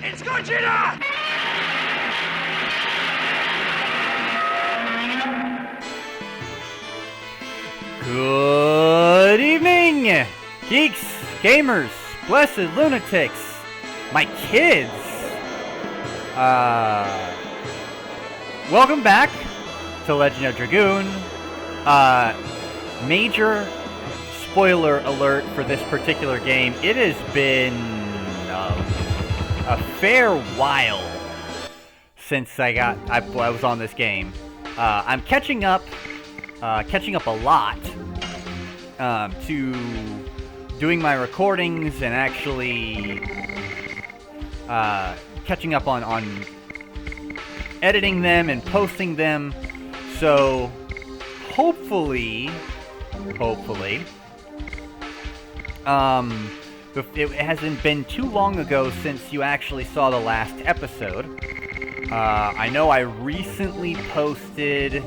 It's Gogeta! Good evening, geeks, gamers, blessed lunatics, my kids. Welcome back to Legend of Dragoon. Major spoiler alert for this particular game. It has been a fair while since I was on this game. I'm catching up a lot to doing my recordings and actually catching up on editing them and posting them. So hopefully, it hasn't been too long ago since you actually saw the last episode. I know I recently posted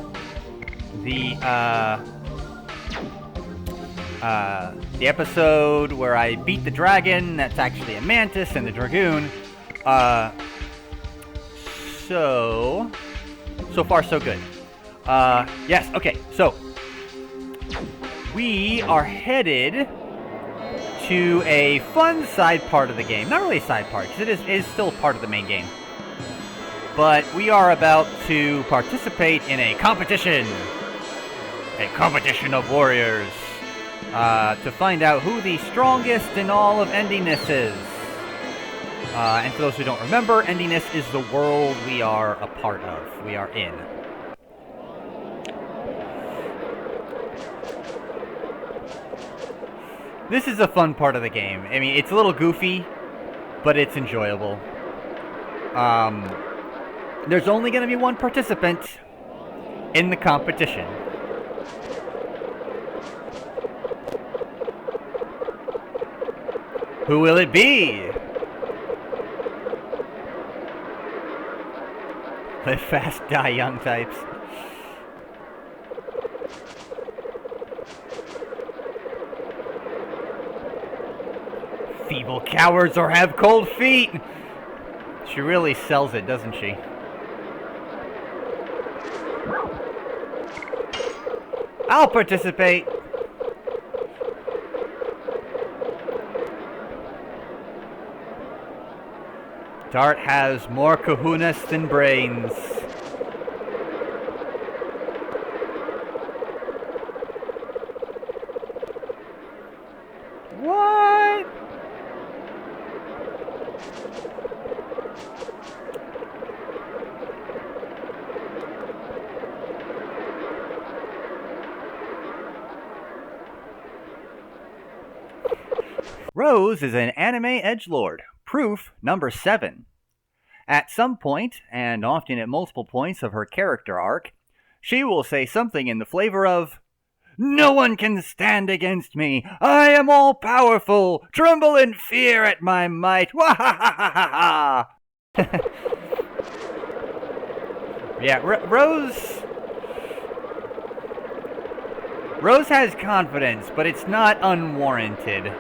the episode where I beat the dragon. That's actually a mantis and the dragoon. So far so good. Yes, okay, so we are headed to a fun side part of the game. Not really a side part, because it is still part of the main game. But we are about to participate in a competition. A competition of warriors. To find out who the strongest in all of Endiness is. And for those who don't remember, Endiness is the world we are a part of. We are in. This is a fun part of the game. I mean, it's a little goofy, but it's enjoyable. There's only going to be one participant in the competition. Who will it be? Live fast, die young types. Feeble cowards or have cold feet. She really sells it, doesn't she? I'll participate. Dart has more kahunas than brains. What? Rose is an anime edgelord. Proof number 7. At some point, and often at multiple points of her character arc, she will say something in the flavor of, "No one can stand against me. I am all-powerful. Tremble in fear at my might. Wahahaha!" Yeah, Rose has confidence, but it's not unwarranted.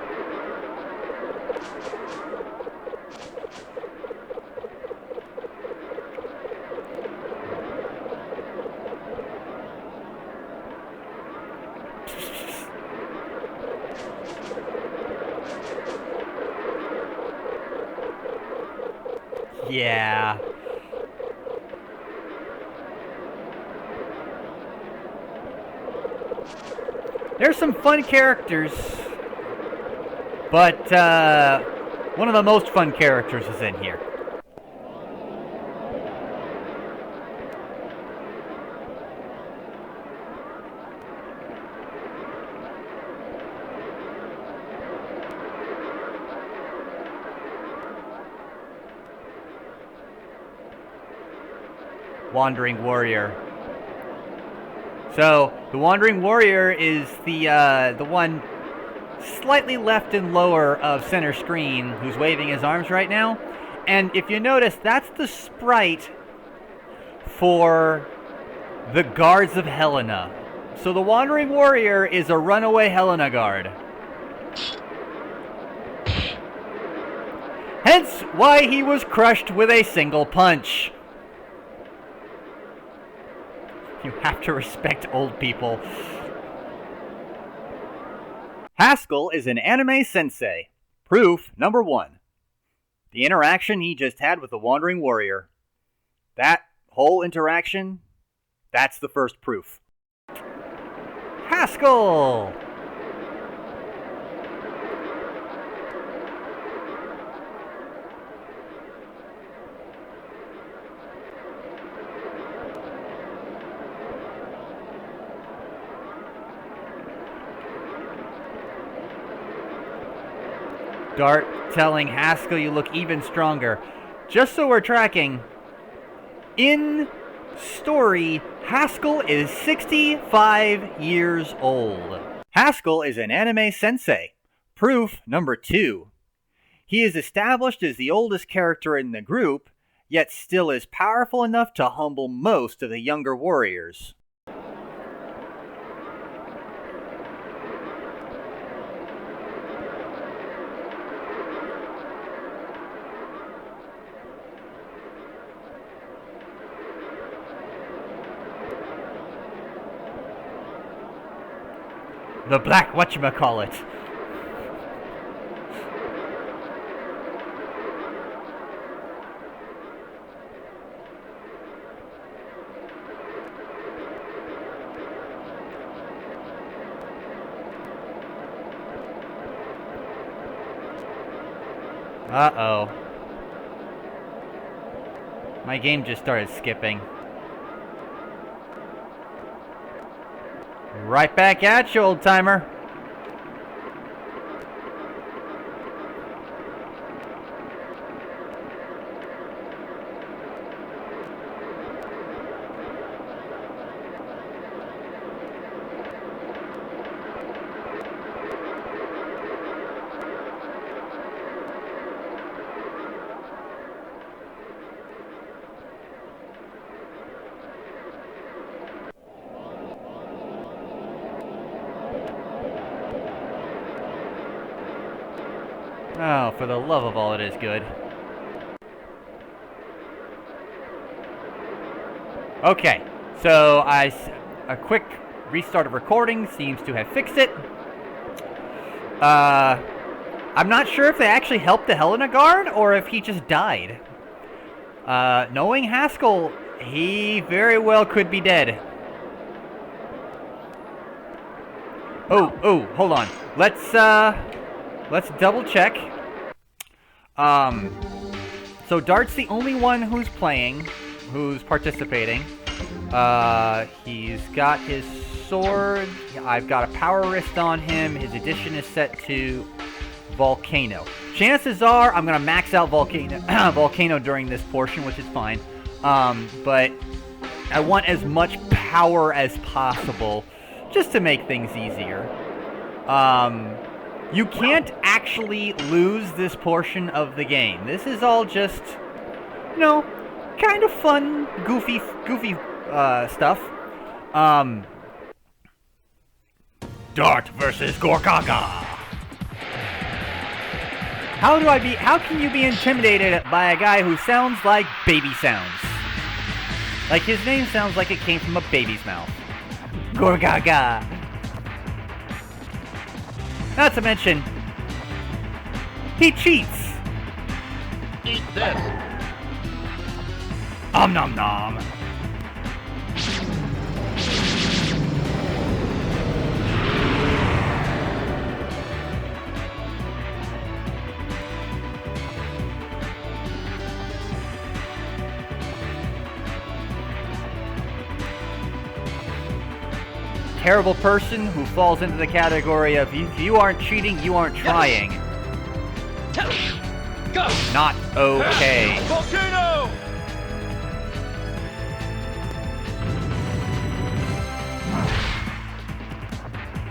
Yeah. There's some fun characters, but one of the most fun characters is in here. Wandering Warrior. So, the Wandering Warrior is the one slightly left and lower of center screen who's waving his arms right now. And if you notice, that's the sprite for the guards of Helena. So the Wandering Warrior is a runaway Helena guard. Hence why he was crushed with a single punch. You have to respect old people. Haskell is an anime sensei. Proof number 1. The interaction he just had with the Wandering Warrior. That whole interaction, that's the first proof. Haskell! Dart telling Haskell you look even stronger. Just so we're tracking, in story, Haskell is 65 years old. Haskell is an anime sensei. Proof number 2. He is established as the oldest character in the group, yet still is powerful enough to humble most of the younger warriors. The black whatchamacallit. Uh-oh. My game just started skipping. Right back at you, old-timer. Oh, for the love of all that is good. Okay, so a quick restart of recording seems to have fixed it. I'm not sure if they actually helped the Helena Guard or if he just died. Knowing Haskell, he very well could be dead. Oh, hold on. Let's double check. So Dart's the only one who's playing, who's participating. He's got his sword. I've got a power wrist on him. His edition is set to Volcano. Chances are I'm gonna max out Volcano during this portion, which is fine. But I want as much power as possible, just to make things easier. You can't actually lose this portion of the game. This is all just, you know, kind of fun, goofy stuff. Dart versus Gorgaga. How can you be intimidated by a guy who sounds like baby sounds? Like his name sounds like it came from a baby's mouth. Gorgaga. Not to mention, he cheats. Eat this. Om nom nom. Terrible person who falls into the category of if you aren't cheating, you aren't trying. Go. Not okay. Volcano!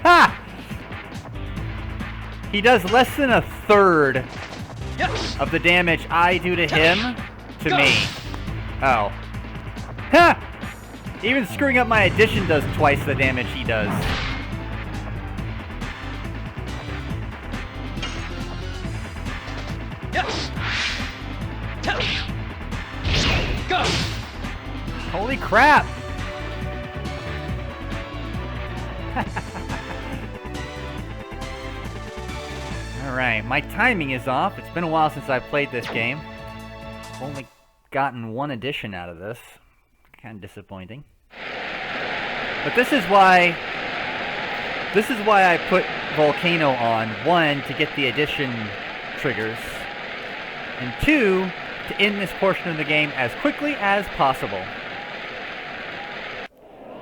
Ha! He does less than a third of the damage I do to him to me. Oh. Ha! Even screwing up my addition does twice the damage he does. Holy crap! Alright, my timing is off. It's been a while since I've played this game. I've only gotten one edition out of this. Kind of disappointing. But this is why I put Volcano on. 1, to get the addition triggers. And 2, to end this portion of the game as quickly as possible.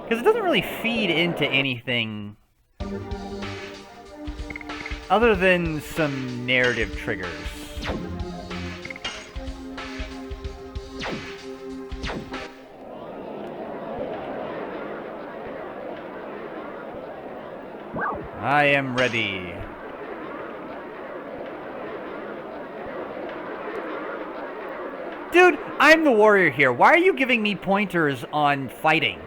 Because it doesn't really feed into anything other than some narrative triggers. I am ready. Dude, I'm the warrior here. Why are you giving me pointers on fighting?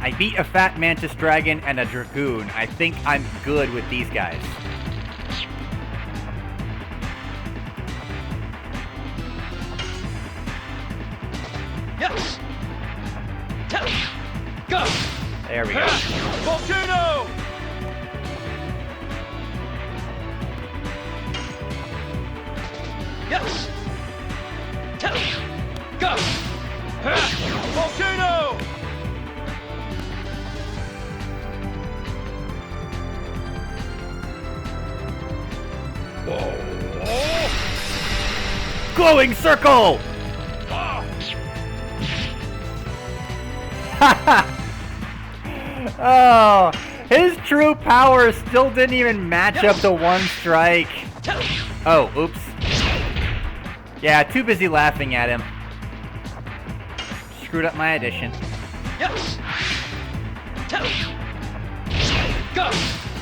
I beat a fat mantis dragon and a dragoon. I think I'm good with these guys. Yes. Go. There we go. Volcano. Yes. Go. Volcano. Glowing circle! Oh, his true power still didn't even match up to one strike. Oh, oops. Yeah, too busy laughing at him. Screwed up my addition.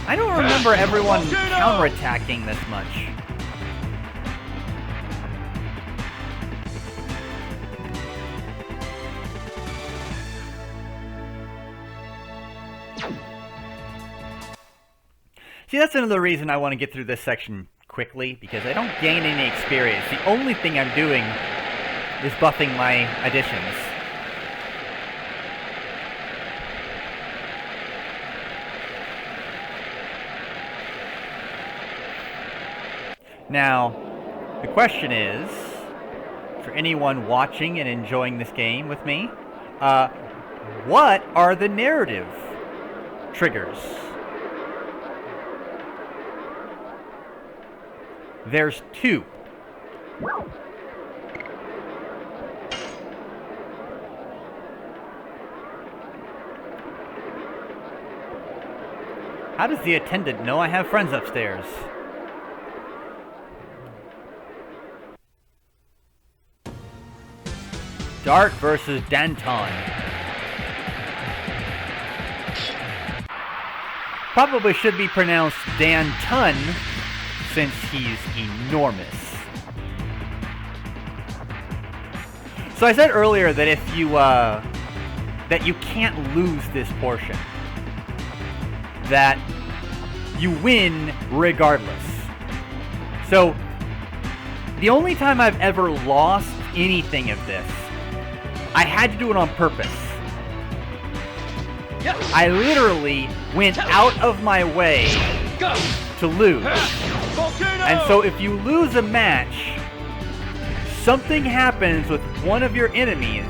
I don't remember everyone counterattacking this much. See, that's another reason I want to get through this section quickly, because I don't gain any experience. The only thing I'm doing is buffing my additions. Now, the question is, for anyone watching and enjoying this game with me, what are the narrative triggers? There's 2. How does the attendant know I have friends upstairs? Dart versus Danton. Probably should be pronounced Danton, since he's enormous. So I said earlier that if you that you can't lose this portion, that you win regardless. So the only time I've ever lost anything of this, I had to do it on purpose. I literally went out of my way to lose. And so if you lose a match, something happens with one of your enemies,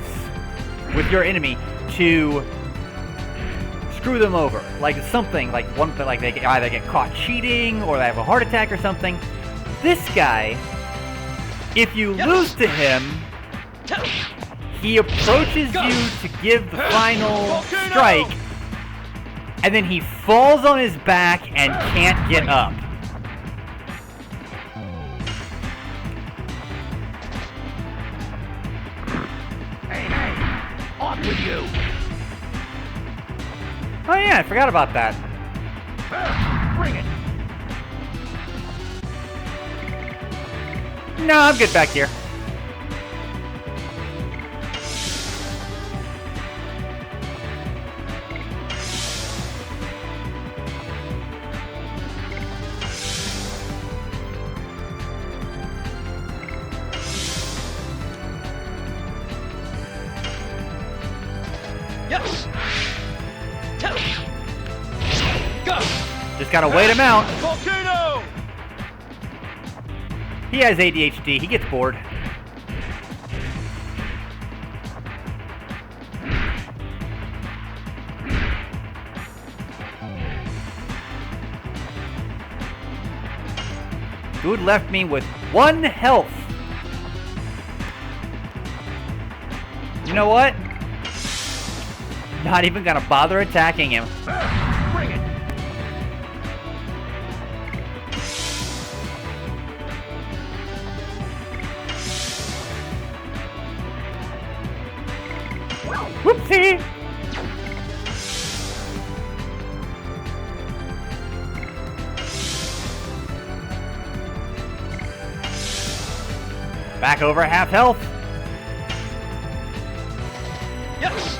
with your enemy, to screw them over. Like something, like they either get caught cheating or they have a heart attack or something. This guy, if you lose to him, he approaches you to give the final strike, and then he falls on his back and can't get up. Hey, off with you. Oh yeah, I forgot about that. Bring it. No, I'm good back here. Yes. Go. Just gotta wait him out. Volcano. He has ADHD. He gets bored. Dude left me with 1 health. You know what? Not even gonna bother attacking him. Bring it. Whoopsie! Back over half health. Yes.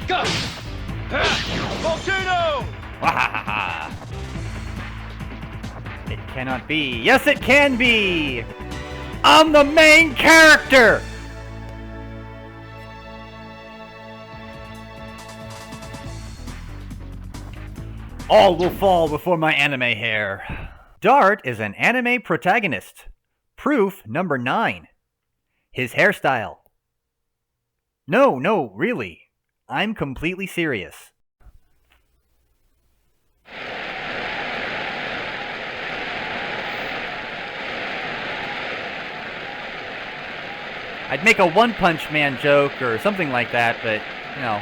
Go. Volcano. Wahahaha. It cannot be. Yes, it can be! I'm the main character! All will fall before my anime hair. Dart is an anime protagonist. Proof number 9. His hairstyle. No, really. I'm completely serious. I'd make a One Punch Man joke or something like that, but, you know,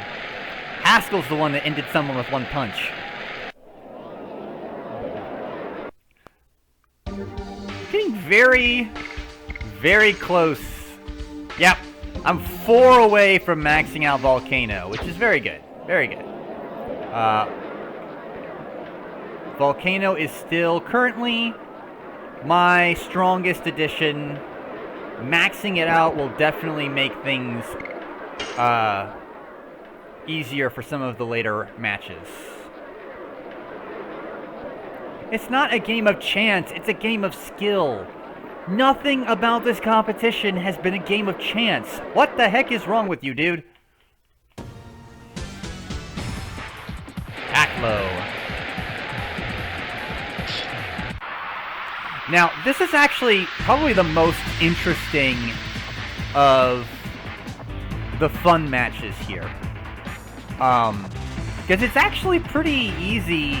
Haskell's the one that ended someone with 1 punch. Getting very, very close. Yep, I'm 4 away from maxing out Volcano, which is very good. Very good. Volcano is still currently my strongest addition. Maxing it out will definitely make things easier for some of the later matches. It's not a game of chance, it's a game of skill. Nothing about this competition has been a game of chance. What the heck is wrong with you, dude? Attack low. Now, this is actually probably the most interesting of the fun matches here. Because it's actually pretty easy.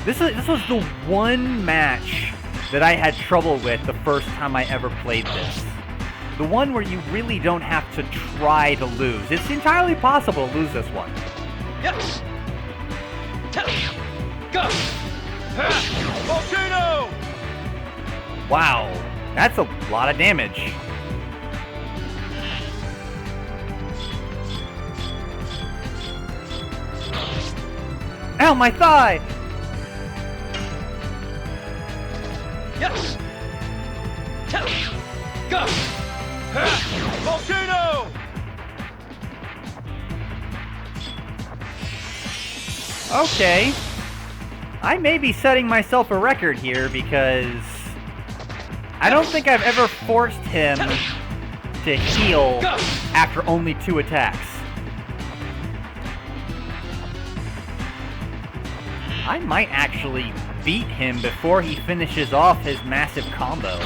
This was the one match that I had trouble with the first time I ever played this. The one where you really don't have to try to lose. It's entirely possible to lose this one. Yes. Go. Volcano. Wow, that's a lot of damage. Ow, my thigh! Yes. Go. Volcano. Okay. I may be setting myself a record here because I don't think I've ever forced him to heal after only 2 attacks. I might actually beat him before he finishes off his massive combo.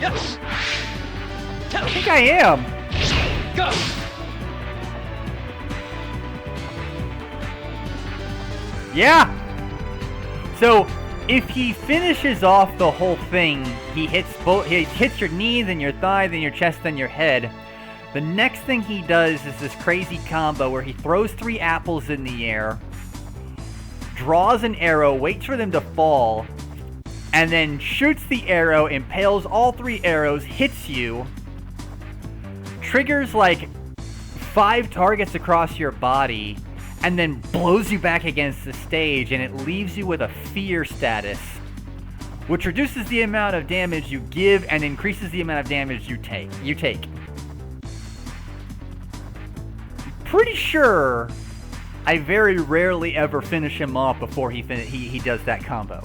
Yes. I think I am. Go. Yeah. So if he finishes off the whole thing, he hits your knee, then your thigh, then your chest, then your head. The next thing he does is this crazy combo where he throws 3 apples in the air, draws an arrow, waits for them to fall, and then shoots the arrow, impales all 3 arrows, hits you, triggers like 5 targets across your body and then blows you back against the stage, and it leaves you with a fear status, which reduces the amount of damage you give and increases the amount of damage you take. Pretty sure I very rarely ever finish him off before he does that combo.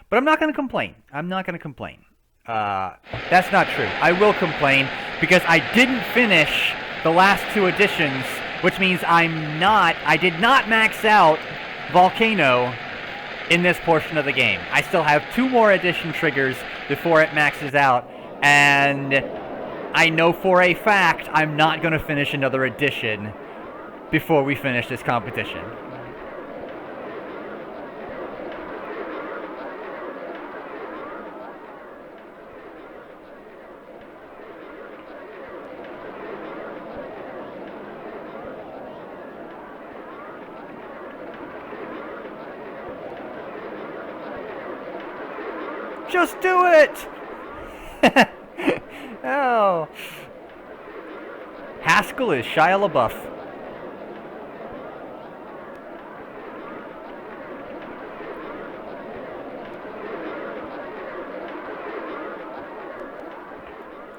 But I'm not going to complain. That's not true. I will complain because I didn't finish the last 2 editions, which means I did not max out Volcano in this portion of the game. I still have 2 more edition triggers before it maxes out, and I know for a fact I'm not going to finish another edition before we finish this competition. Just do it! Oh. Haskell is Shia LaBeouf.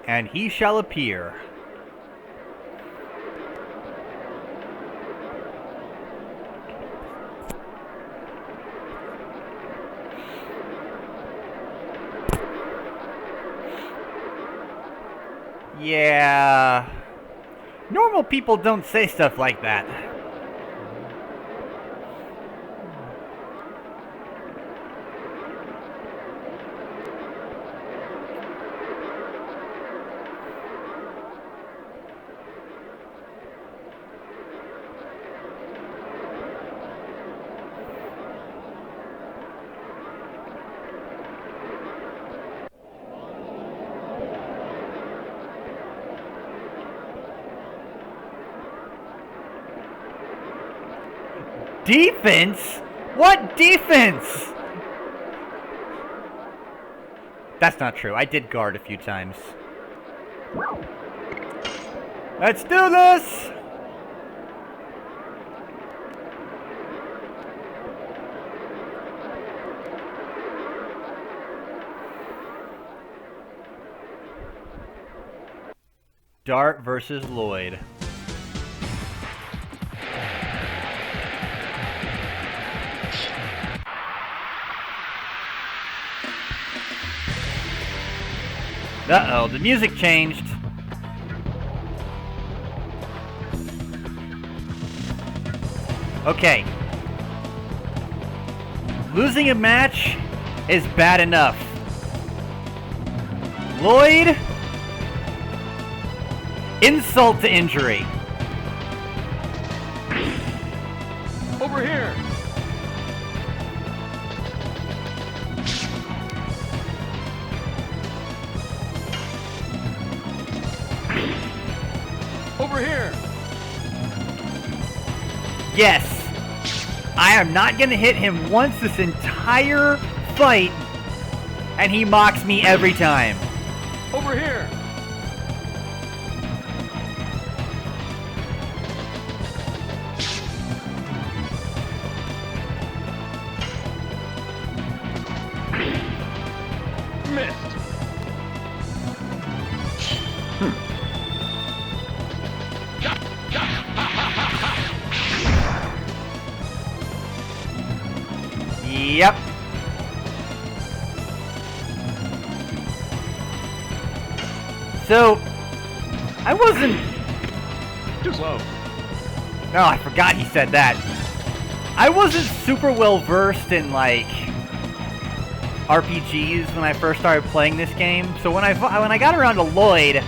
And he shall appear. Yeah. Normal people don't say stuff like that. Defense? What defense? That's not true. I did guard a few times. Let's do this! Dart versus Lloyd. Uh-oh, the music changed. Okay. Losing a match is bad enough. Lloyd, insult to injury. Over here. Over here. Yes. I am not going to hit him once this entire fight, and he mocks me every time. Over here. Missed. Yep. So, I wasn't... Too slow. No, I forgot he said that. I wasn't super well versed in, like, RPGs when I first started playing this game. So when I got around to Lloyd,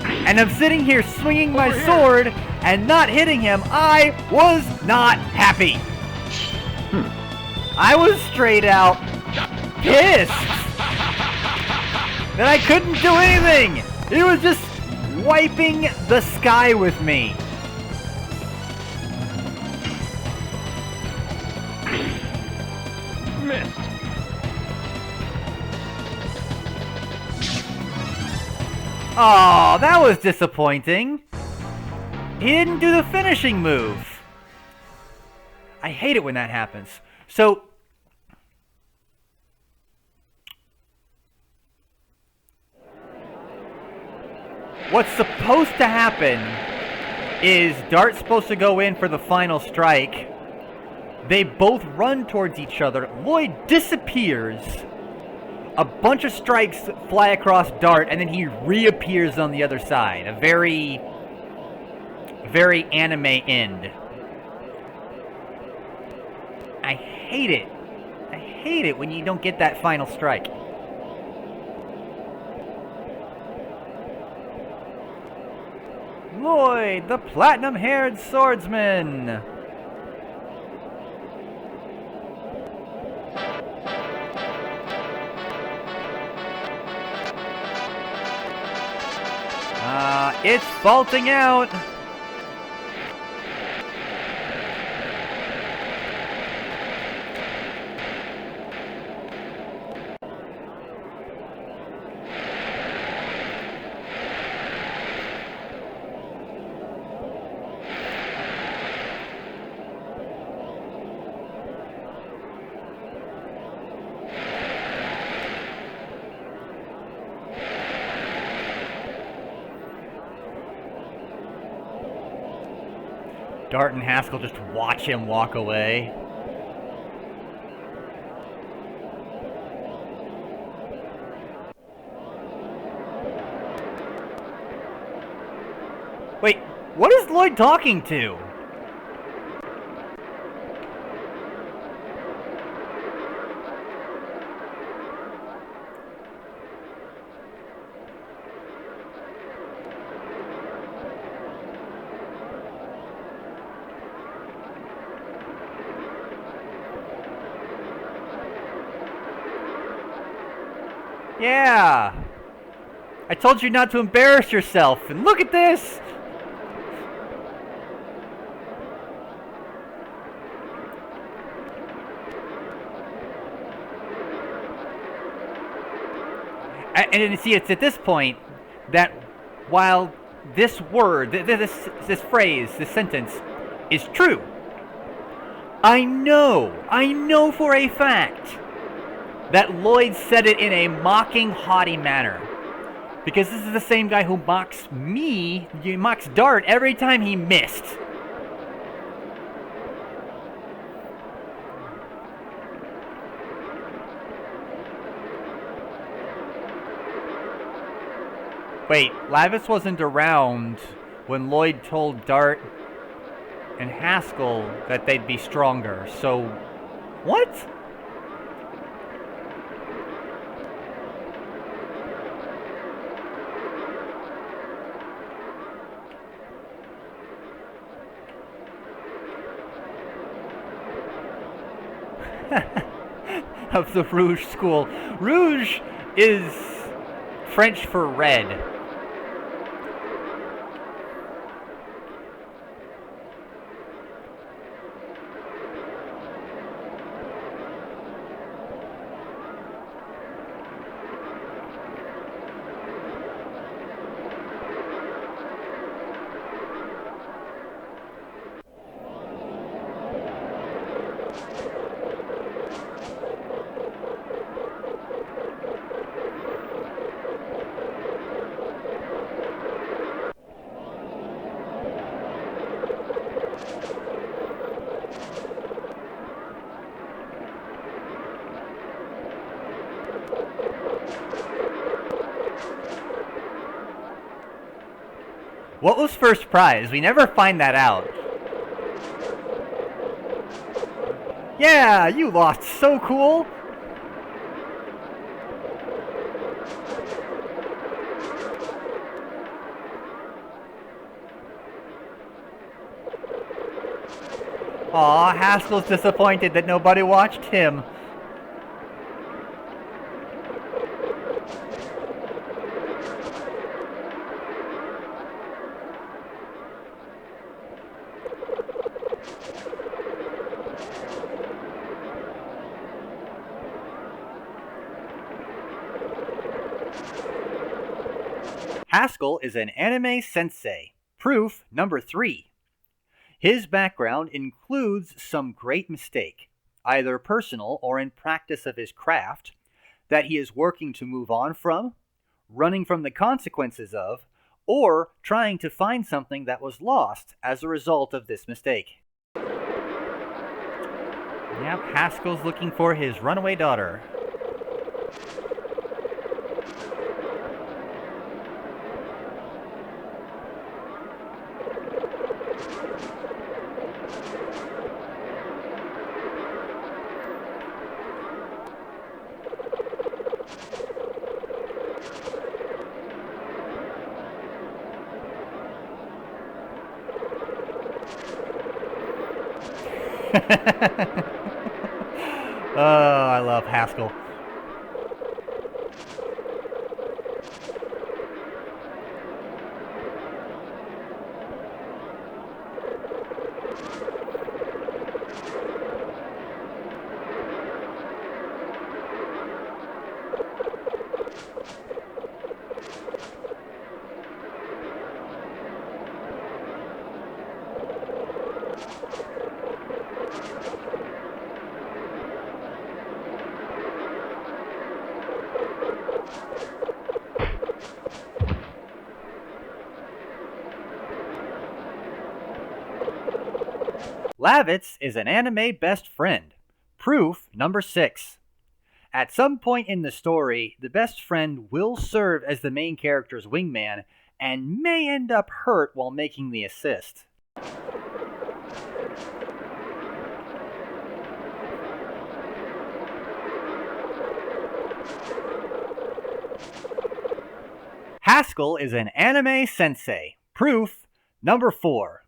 and I'm sitting here swinging my sword and not hitting him, I was not happy. I was straight out pissed that I couldn't do anything. He was just wiping the sky with me. Missed. Oh, that was disappointing. He didn't do the finishing move. I hate it when that happens. So, what's supposed to happen is Dart's supposed to go in for the final strike. They both run towards each other. Lloyd disappears. A bunch of strikes fly across Dart, and then he reappears on the other side. A very, very anime end. I hate it. I hate it when you don't get that final strike. Lloyd, the platinum-haired swordsman. It's faulting out. Dart and Haskell just watch him walk away. Wait, what is Lloyd talking to? Yeah! I told you not to embarrass yourself, and look at this! And see, it's at this point that while this word, this phrase, this sentence is true, I know for a fact that Lloyd said it in a mocking, haughty manner. Because this is the same guy who mocks me, he mocks Dart every time he missed. Wait, Lavis wasn't around when Lloyd told Dart and Haskell that they'd be stronger, so what? Of the Rouge School. Rouge is French for red. What was first prize? We never find that out. Yeah, you lost. So cool. Aw, Haskell's disappointed that nobody watched him. Haskell is an anime sensei. Proof number 3. His background includes some great mistake, either personal or in practice of his craft, that he is working to move on from, running from the consequences of, or trying to find something that was lost as a result of this mistake. Yep, Haskell's looking for his runaway daughter. Oh, I love Haskell. Lavitz is an anime best friend. Proof number 6. At some point in the story, the best friend will serve as the main character's wingman and may end up hurt while making the assist. Haskell is an anime sensei. Proof number 4.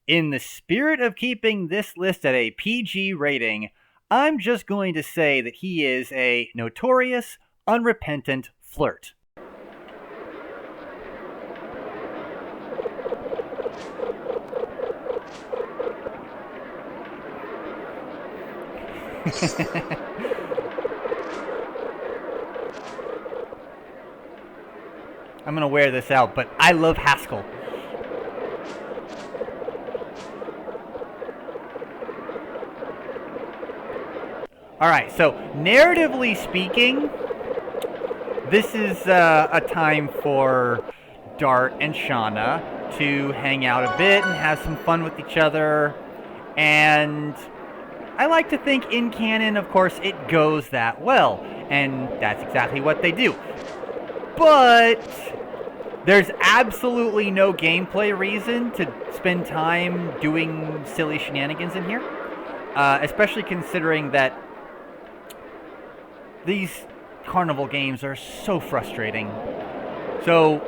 In the spirit of keeping this list at a PG rating, I'm just going to say that he is a notorious, unrepentant flirt. I'm going to wear this out, but I love Haskell. Alright, so narratively speaking, this is a time for Dart and Shauna to hang out a bit and have some fun with each other. And I like to think in canon, of course, it goes that well. And that's exactly what they do. But there's absolutely no gameplay reason to spend time doing silly shenanigans in here. Especially considering that these carnival games are so frustrating. So,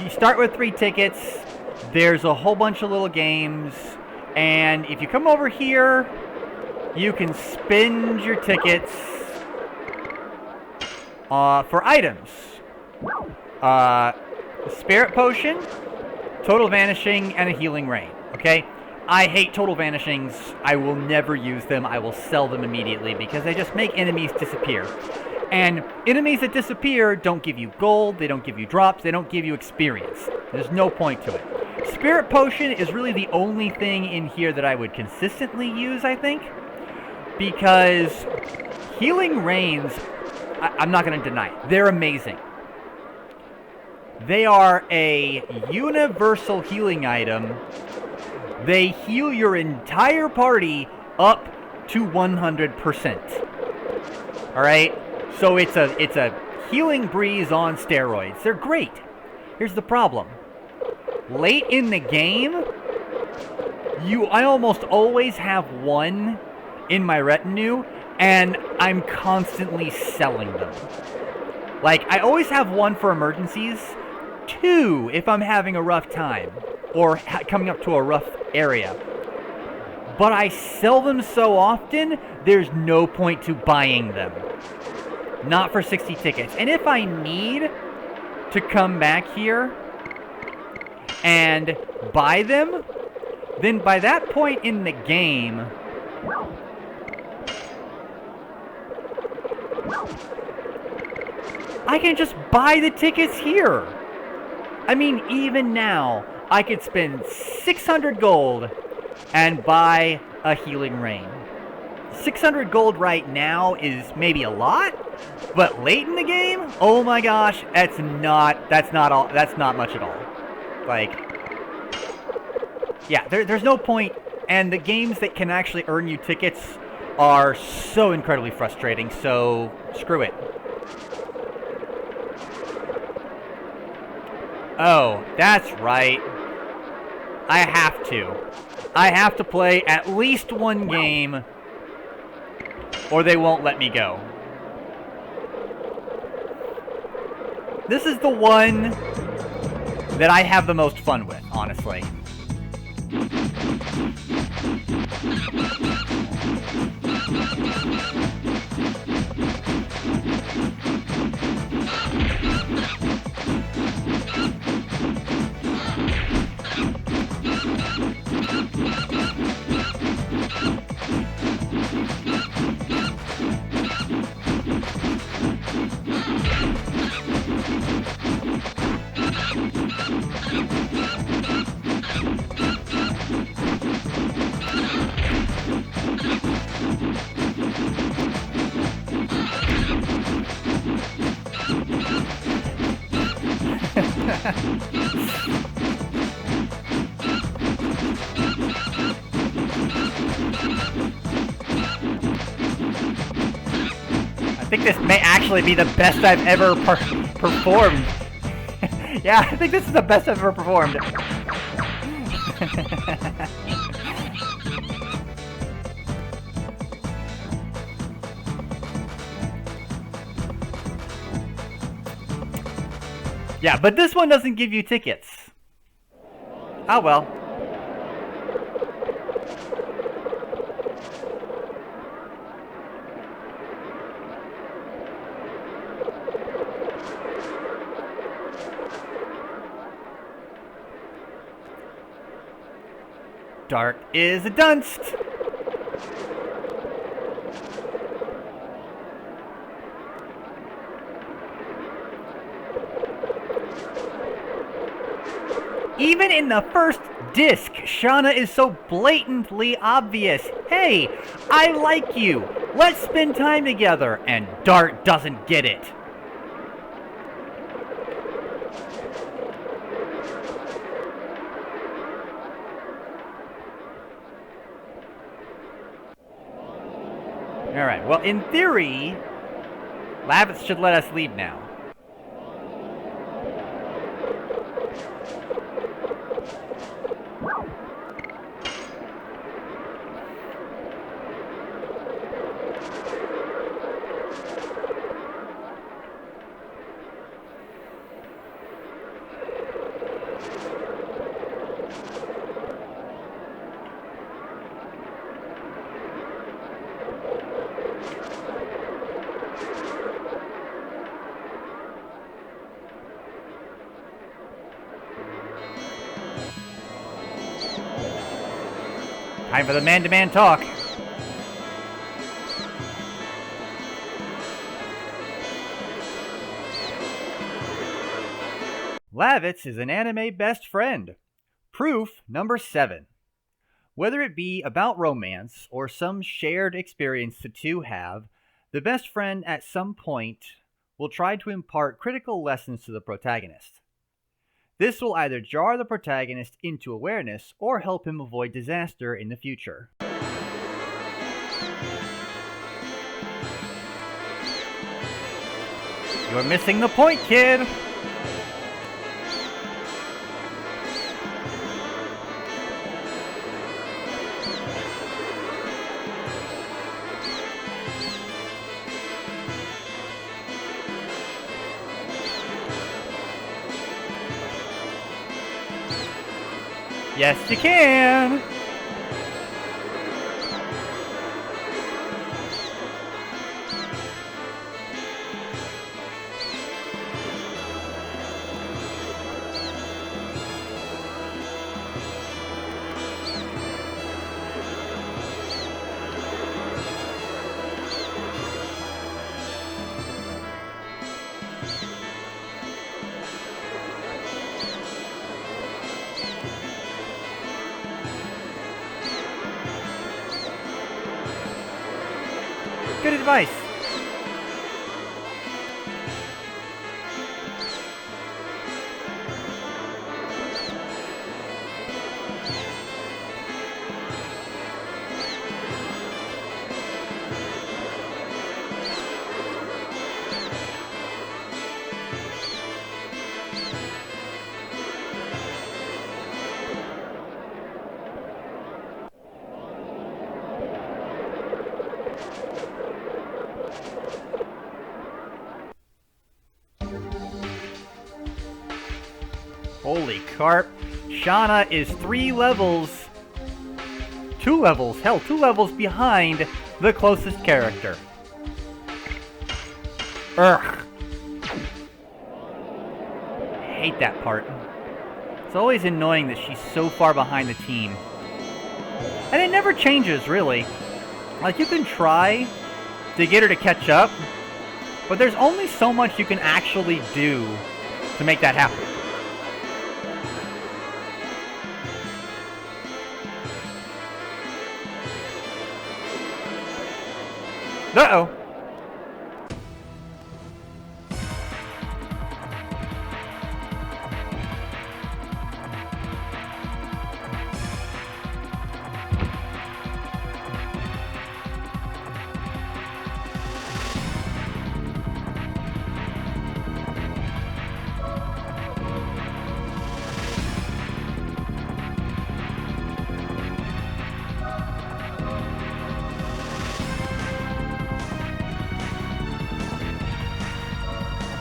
you start with 3 tickets, there's a whole bunch of little games, and if you come over here, you can spend your tickets for items. Spirit Potion, Total Vanishing, and a Healing Rain, okay? I hate Total Vanishings. I will never use them. I will sell them immediately because they just make enemies disappear. And enemies that disappear don't give you gold, they don't give you drops, they don't give you experience. There's no point to it. Spirit Potion is really the only thing in here that I would consistently use, I think. Because Healing Rains, I'm not going to deny it, they're amazing. They are a universal healing item. They heal your entire party up to 100%. Alright? So it's a healing breeze on steroids. They're great. Here's the problem. Late in the game, I almost always have one in my retinue, and I'm constantly selling them. Like, I always have one for emergencies, 2 if I'm having a rough time, or coming up to a rough area. But I sell them so often, there's no point to buying them. Not for 60 tickets. And if I need to come back here and buy them, then by that point in the game, I can just buy the tickets here. I mean, even now, I could spend 600 gold and buy a healing rain. 600 gold right now is maybe a lot, but late in the game, oh my gosh, that's not much at all. Like, yeah, there's no point, and the games that can actually earn you tickets are so incredibly frustrating, so screw it. Oh, that's right. I have to play at least one game, or they won't let me go. This is the one that I have the most fun with, honestly. I think this may actually be the best I've ever performed. Yeah, I think this is the best I've ever performed. Yeah, but this one doesn't give you tickets. Oh well. Dart is a dunst. Even in the first disc, Shauna is so blatantly obvious. Hey, I like you. Let's spend time together. And Dart doesn't get it. Alright, well, in theory, Lavitz should let us leave now. Time for the man-to-man talk. Lavitz is an anime best friend. Proof number 7. Whether it be about romance or some shared experience the two have, the best friend at some point will try to impart critical lessons to the protagonist. This will either jar the protagonist into awareness or help him avoid disaster in the future. You're missing the point, kid! Yes, you can! good advice. Holy carp. Shauna is 2 levels behind the closest character. Ugh. I hate that part. It's always annoying that she's so far behind the team. And it never changes, really. Like, you can try to get her to catch up, but there's only so much you can actually do to make that happen. Uh-oh.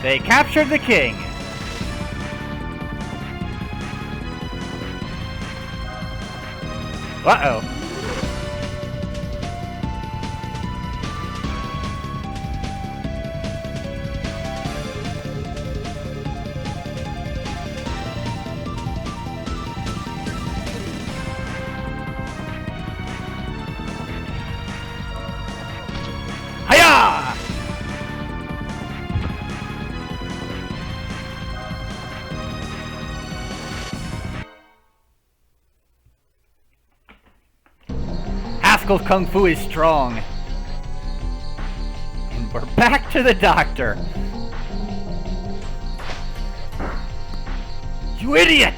They captured the king. Uh-oh. Hiya! Haskell's kung fu is strong. And we're back to the doctor. You idiot!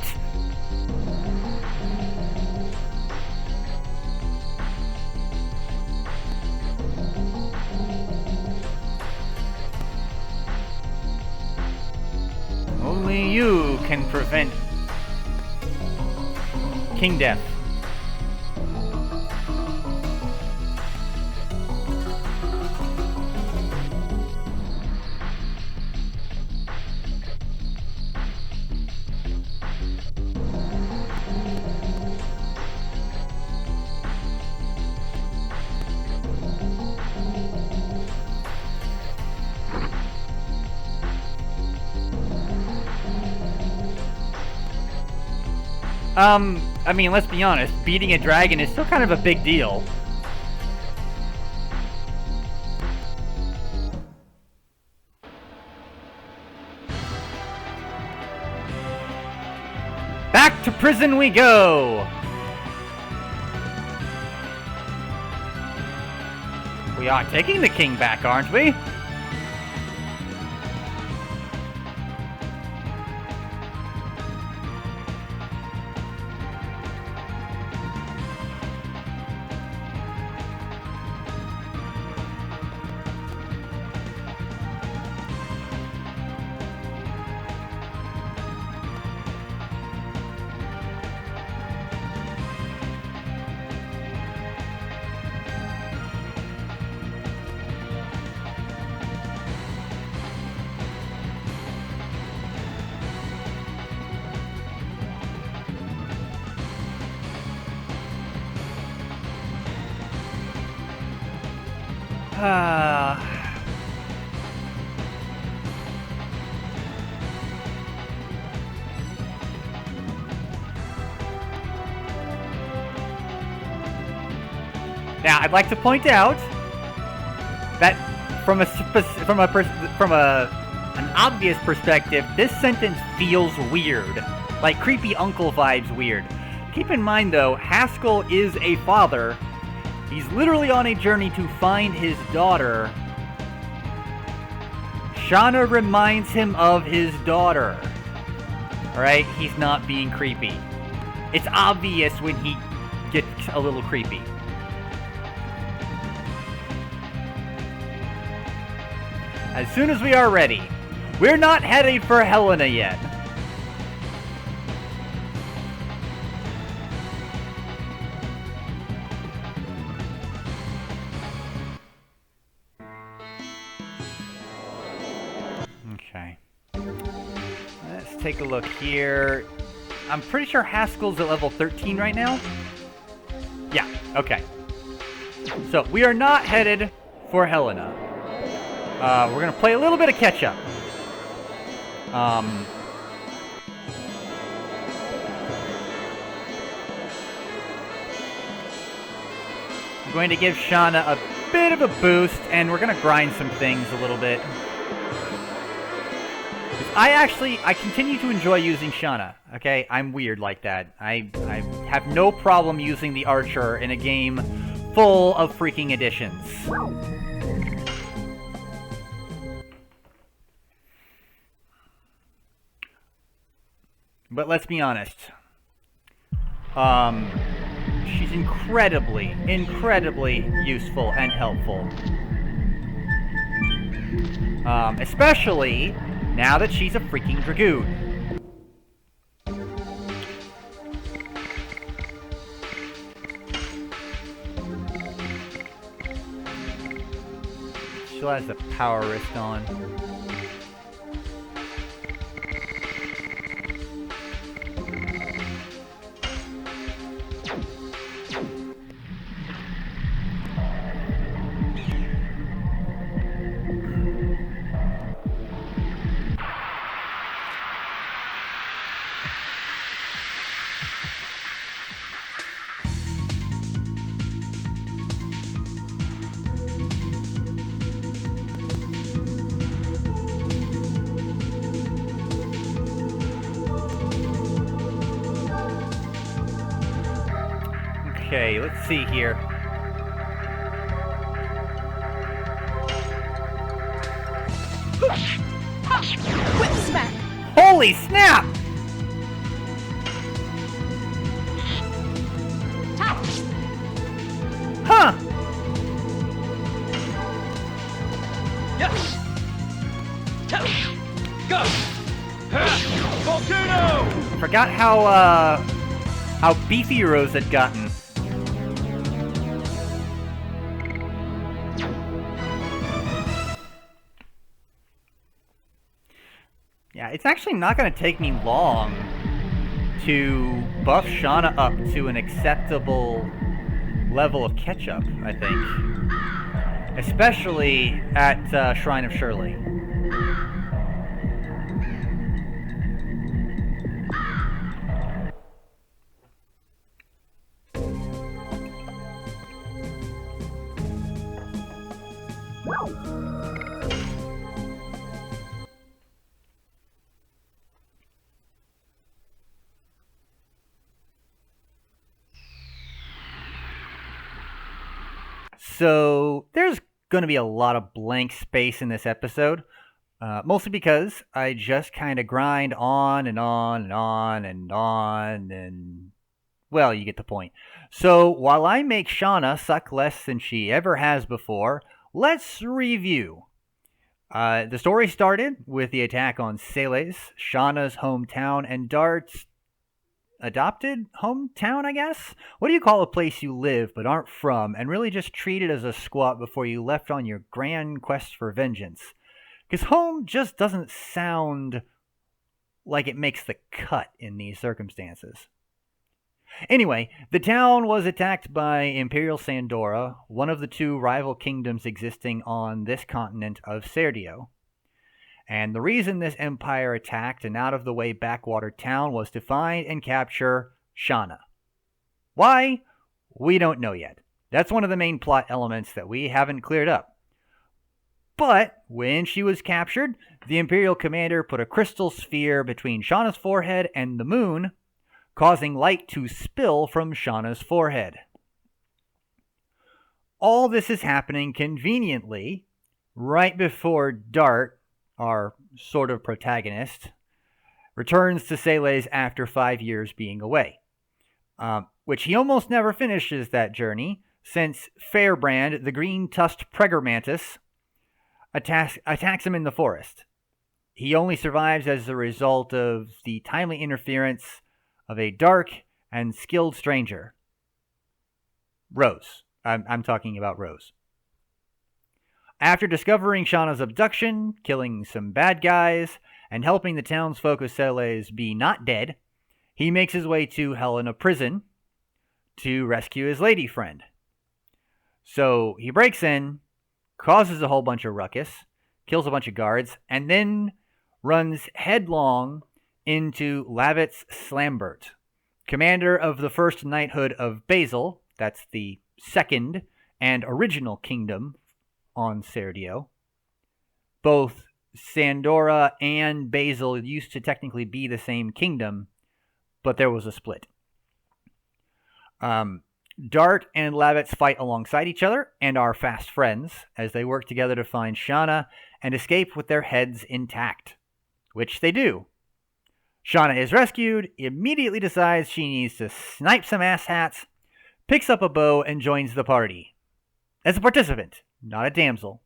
Only you can prevent King Death. I mean, let's be honest, beating a dragon is still kind of a big deal. Back to prison we go! We are taking the king back, aren't we? Now, I'd like to point out that from an obvious perspective, this sentence feels weird, like creepy uncle vibes weird. Keep in mind, though, Haskell is a father, He's literally on a journey to find his daughter. Shauna reminds him of his daughter. Alright? He's not being creepy. It's obvious when he gets a little creepy. As soon as we are ready. We're not heading for Helena yet. Okay. Let's take a look here. I'm pretty sure Haskell's at level 13 right now. Yeah, okay. So, we are not headed for Helena. We're going to play a little bit of catch-up. I'm going to give Shauna a bit of a boost, and we're going to grind some things a little bit. I continue to enjoy using Shauna, okay? I'm weird like that. I have no problem using the Archer in a game full of freaking additions. But let's be honest. She's incredibly useful and helpful. Especially now that she's a freaking Dragoon. She has the power wrist on. Okay, let's see here. Whip smack! Holy snap! Huh! Yes! Go! Volcano! Forgot how beefy Rose had gotten. Yeah, it's actually not going to take me long to buff Shauna up to an acceptable level of catch-up, I think. Especially at Shrine of Shirley. So, there's going to be a lot of blank space in this episode. Mostly because I just kind of grind on and on and on and on and... Well, you get the point. So, while I make Shauna suck less than she ever has before, let's review. The story started with the attack on Celes, Shauna's hometown, and Dart's adopted hometown, I guess? What do you call a place you live but aren't from and really just treat it as a squat before you left on your grand quest for vengeance? Because home just doesn't sound like it makes the cut in these circumstances. Anyway, the town was attacked by Imperial Sandora, one of the two rival kingdoms existing on this continent of Serdio. And the reason this empire attacked an out-of-the-way backwater town was to find and capture Shauna. Why? We don't know yet. That's one of the main plot elements that we haven't cleared up. But when she was captured, the Imperial commander put a crystal sphere between Shauna's forehead and the moon, causing light to spill from Shauna's forehead. All this is happening conveniently right before Dart, our sort of protagonist, returns to Celes after 5 years being away, which he almost never finishes that journey, since Fairbrand, the green-tusked Preger Mantis, attacks him in the forest. He only survives as a result of the timely interference of a dark and skilled stranger. Rose. I'm talking about Rose. After discovering Shauna's abduction, killing some bad guys, and helping the townsfolk of Celes be not dead, he makes his way to Helena Prison to rescue his lady friend. So he breaks in, causes a whole bunch of ruckus, kills a bunch of guards, and then runs headlong into Lavitz Slambert, commander of the First Knighthood of Basil, that's the second and original kingdom on Serdio. Both Sandora and Basil used to technically be the same kingdom, but there was a split. Dart and Lavitz fight alongside each other and are fast friends as they work together to find Shauna and escape with their heads intact, which they do. Shauna is rescued, immediately decides she needs to snipe some asshats, picks up a bow, and joins the party. As a participant, not a damsel.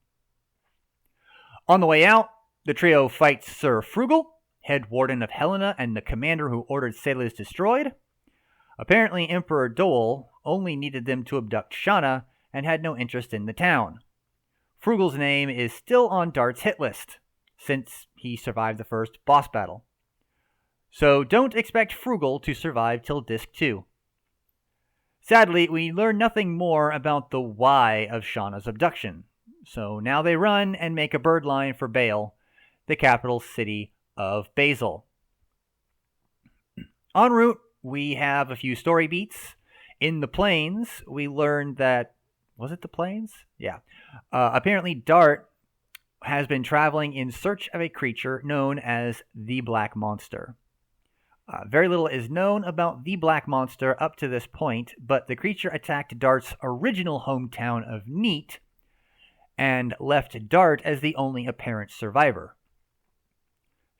On the way out, the trio fights Sir Frugal, head warden of Helena and the commander who ordered Celes destroyed. Apparently, Emperor Dole only needed them to abduct Shauna and had no interest in the town. Frugal's name is still on Dart's hit list, since he survived the first boss battle. So don't expect Frugal to survive till Disc 2. Sadly, we learn nothing more about the why of Shauna's abduction, so now they run and make a birdline for Bale, the capital city of Basil. En route, we have a few story beats. In the plains, we learned that... Was it the plains? Yeah. Apparently, Dart has been traveling in search of a creature known as the Black Monster. Very little is known about the Black Monster up to this point, but the creature attacked Dart's original hometown of Neat and left Dart as the only apparent survivor.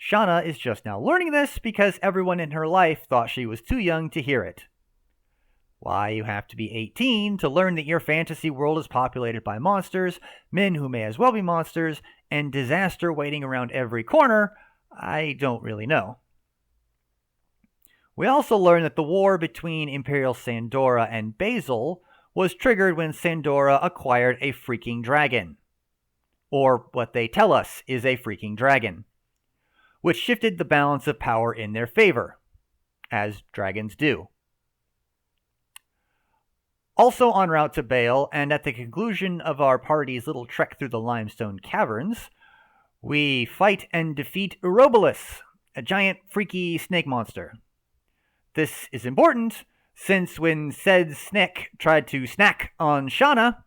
Shauna is just now learning this because everyone in her life thought she was too young to hear it. Why you have to be 18 to learn that your fantasy world is populated by monsters, men who may as well be monsters, and disaster waiting around every corner, I don't really know. We also learn that the war between Imperial Sandora and Basil was triggered when Sandora acquired a freaking dragon. Or what they tell us is a freaking dragon, which shifted the balance of power in their favor, as dragons do. Also en route to Bale, and at the conclusion of our party's little trek through the limestone caverns, we fight and defeat Urobolas, a giant freaky snake monster. This is important, since when said snake tried to snack on Shauna,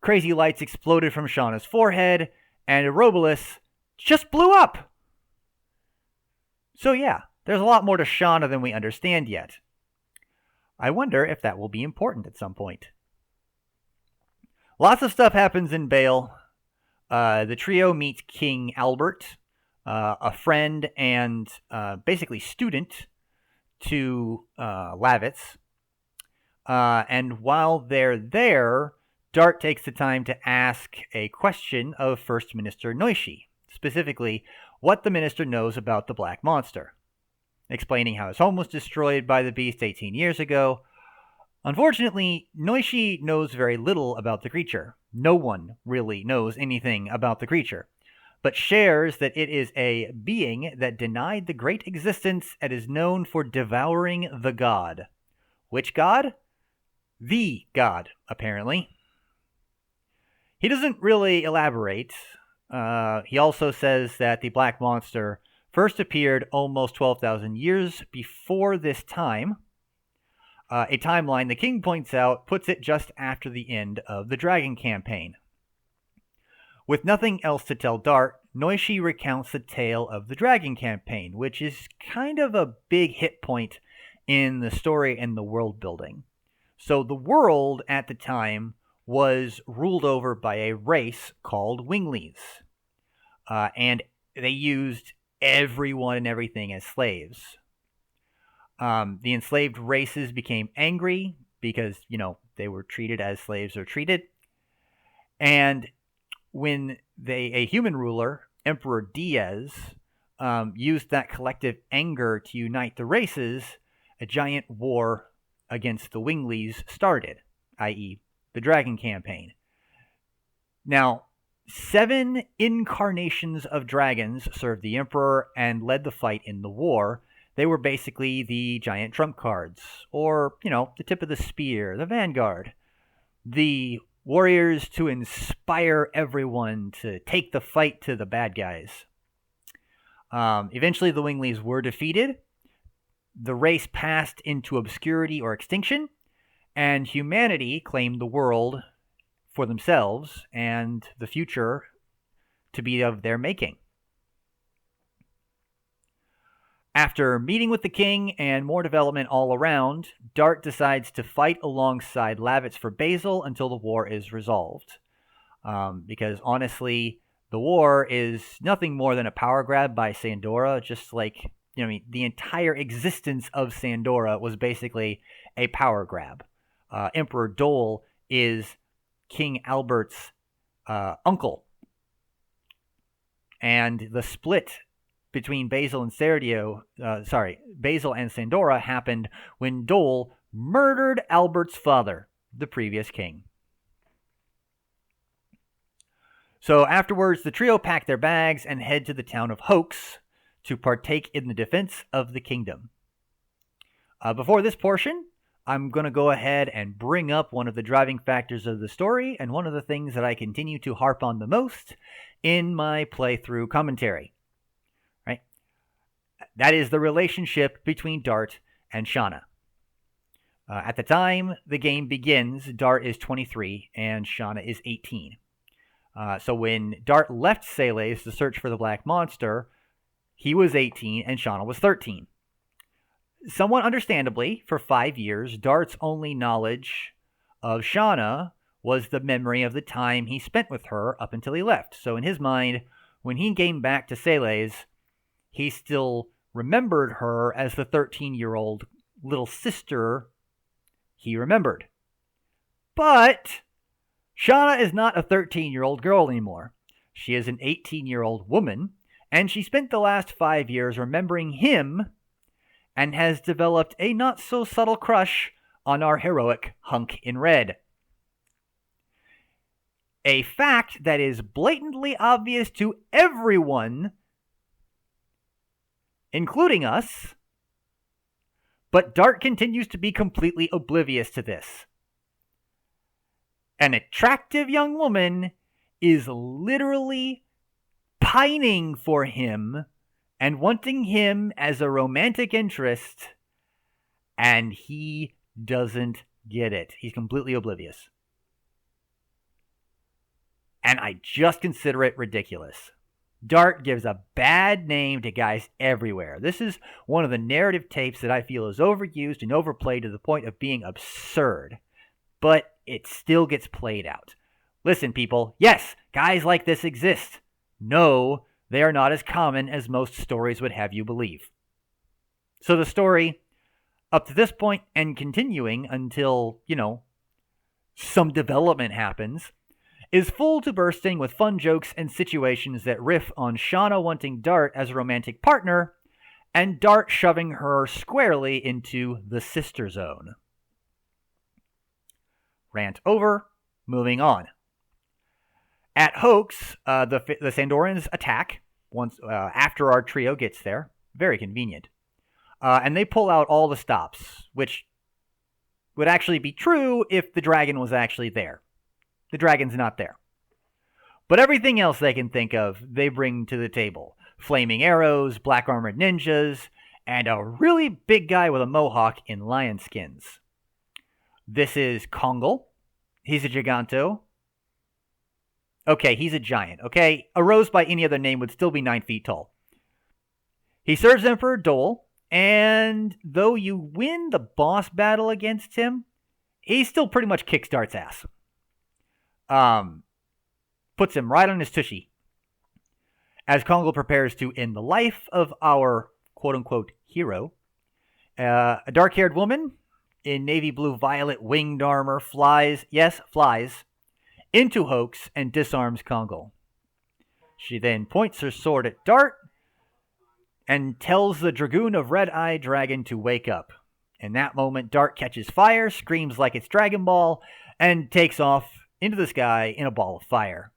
crazy lights exploded from Shauna's forehead, and Urobolas just blew up. So yeah, there's a lot more to Shauna than we understand yet. I wonder if that will be important at some point. Lots of stuff happens in Bale. The trio meets King Albert, a friend and basically student to Lavitz. And while they're there, Dart takes the time to ask a question of First Minister Noishi, specifically what the minister knows about the Black Monster, explaining how his home was destroyed by the beast 18 years ago. Unfortunately, Noishi knows very little about the creature. No one really knows anything about the creature, but shares that it is a being that denied the great existence and is known for devouring the god. Which god? The god, apparently. He doesn't really elaborate. He also says that the Black Monster first appeared almost 12,000 years before this time. A timeline the king points out puts it just after the end of the Dragon campaign. With nothing else to tell Dart, Noishi recounts the tale of the Dragon campaign, which is kind of a big hit point in the story and the world building. So the world at the time was ruled over by a race called Winglies. And they used everyone and everything as slaves. The enslaved races became angry because, they were treated as slaves are treated. And when a human ruler, Emperor Diaz, used that collective anger to unite the races, a giant war against the Winglies started, i.e., the Dragon Campaign. Now, 7 incarnations of dragons served the Emperor and led the fight in the war. They were basically the giant trump cards, or, the tip of the spear, the vanguard. The warriors to inspire everyone to take the fight to the bad guys. Eventually, the Winglies were defeated. The race passed into obscurity or extinction, and humanity claimed the world for themselves and the future to be of their making. After meeting with the king and more development all around, Dart decides to fight alongside Lavitz for Basil until the war is resolved. Because honestly, the war is nothing more than a power grab by Sandora, just like, the entire existence of Sandora was basically a power grab. Emperor Dole is King Albert's uncle. And the split between Basil and Basil and Sandora happened when Dole murdered Albert's father, the previous king. So afterwards, the trio pack their bags and head to the town of Hoax to partake in the defense of the kingdom. Before this portion, I'm going to go ahead and bring up one of the driving factors of the story and one of the things that I continue to harp on the most in my playthrough commentary. Right? That is the relationship between Dart and Shauna. At the time the game begins, Dart is 23 and Shauna is 18. So when Dart left Sales to search for the Black Monster, he was 18 and Shauna was 13. Somewhat understandably, for 5 years, Dart's only knowledge of Shauna was the memory of the time he spent with her up until he left. So in his mind, when he came back to Sales, he still remembered her as the 13-year-old little sister he remembered. But Shauna is not a 13-year-old girl anymore. She is an 18-year-old woman, and she spent the last 5 years remembering him and has developed a not-so-subtle crush on our heroic hunk in red. A fact that is blatantly obvious to everyone, including us, but Dart continues to be completely oblivious to this. An attractive young woman is literally pining for him and wanting him as a romantic interest, and he doesn't get it. He's completely oblivious. And I just consider it ridiculous. Dart gives a bad name to guys everywhere. This is one of the narrative tapes that I feel is overused and overplayed to the point of being absurd. But it still gets played out. Listen, people, yes, guys like this exist. No, they are not as common as most stories would have you believe. So the story, up to this point and continuing until, some development happens, is full to bursting with fun jokes and situations that riff on Shauna wanting Dart as a romantic partner and Dart shoving her squarely into the sister zone. Rant over, moving on. At Hoax, the Sandorans attack once after our trio gets there. Very convenient. And they pull out all the stops, which would actually be true if the dragon was actually there. The dragon's not there. But everything else they can think of, they bring to the table. Flaming arrows, black armored ninjas, and a really big guy with a mohawk in lion skins. This is Kongal. He's a Giganto. Okay, he's a giant, okay? A rose by any other name would still be 9 feet tall. He serves Emperor Dole, and though you win the boss battle against him, he still pretty much kicks Dart's ass. puts him right on his tushy. As Kongo prepares to end the life of our quote-unquote hero, a dark-haired woman in navy blue violet winged armor flies into Hoax and disarms Kongo. She then points her sword at Dart and tells the Dragoon of Red-Eye Dragon to wake up. In that moment, Dart catches fire, screams like it's Dragon Ball, and takes off into the sky in a ball of fire.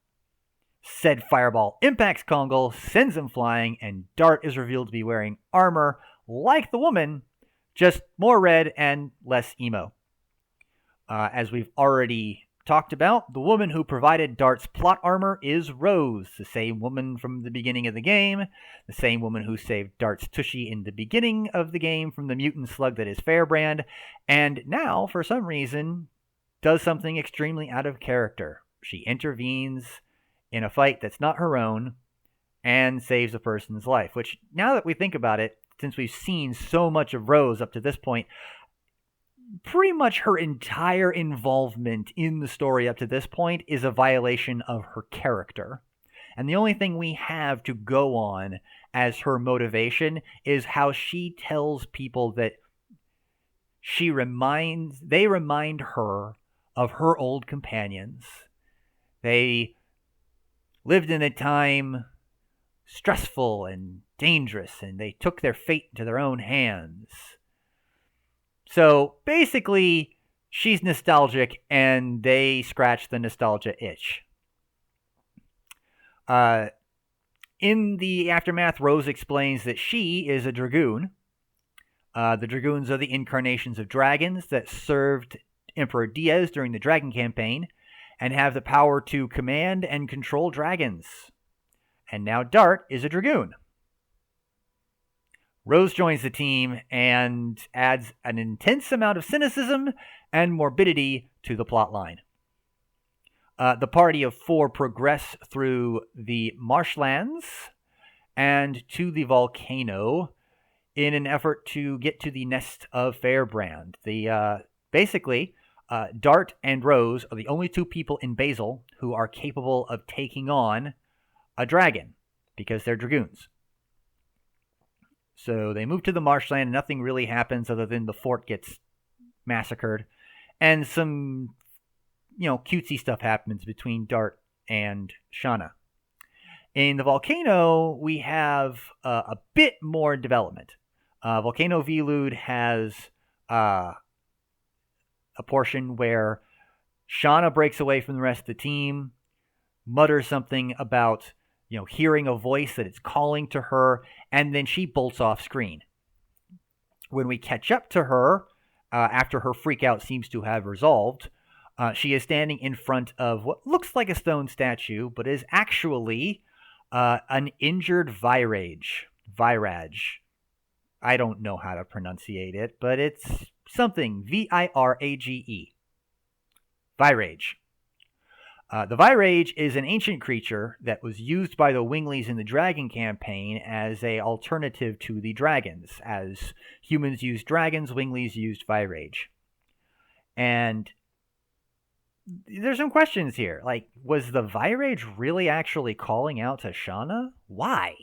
Said fireball impacts Kongo, sends him flying, and Dart is revealed to be wearing armor like the woman, just more red and less emo. As we've already talked about, the woman who provided Dart's plot armor is Rose, the same woman from the beginning of the game, the same woman who saved Dart's tushy in the beginning of the game from the mutant slug that is Fairbrand, and now, for some reason, does something extremely out of character. She intervenes in a fight that's not her own and saves a person's life, which, now that we think about it, since we've seen so much of Rose up to this point, pretty much her entire involvement in the story up to this point is a violation of her character. And the only thing we have to go on as her motivation is how she tells people that they remind her of her old companions. They lived in a time stressful and dangerous, and they took their fate into their own hands. So basically, she's nostalgic, and they scratch the nostalgia itch. In the aftermath, Rose explains that she is a Dragoon. The Dragoons are the incarnations of dragons that served Emperor Diaz during the Dragon campaign and have the power to command and control dragons. And now Dart is a Dragoon. Rose joins the team and adds an intense amount of cynicism and morbidity to the plotline. The party of 4 progress through the marshlands and to the volcano in an effort to get to the nest of Fairbrand. Basically, Dart and Rose are the only 2 people in Basil who are capable of taking on a dragon because they're Dragoons. So they move to the marshland, and nothing really happens other than the fort gets massacred, and some, cutesy stuff happens between Dart and Shauna. In the volcano, we have a bit more development. Volcano Velude has a portion where Shauna breaks away from the rest of the team, mutters something about hearing a voice that it's calling to her, and then she bolts off screen. When we catch up to her, after her freakout seems to have resolved, she is standing in front of what looks like a stone statue, but is actually an injured Virage. I don't know how to pronunciate it, but it's something, Virage. Virage. The Virage is an ancient creature that was used by the Winglies in the Dragon campaign as an alternative to the dragons. As humans used dragons, Winglies used Virage. And there's some questions here. Like, was the Virage really actually calling out to Shauna? Why?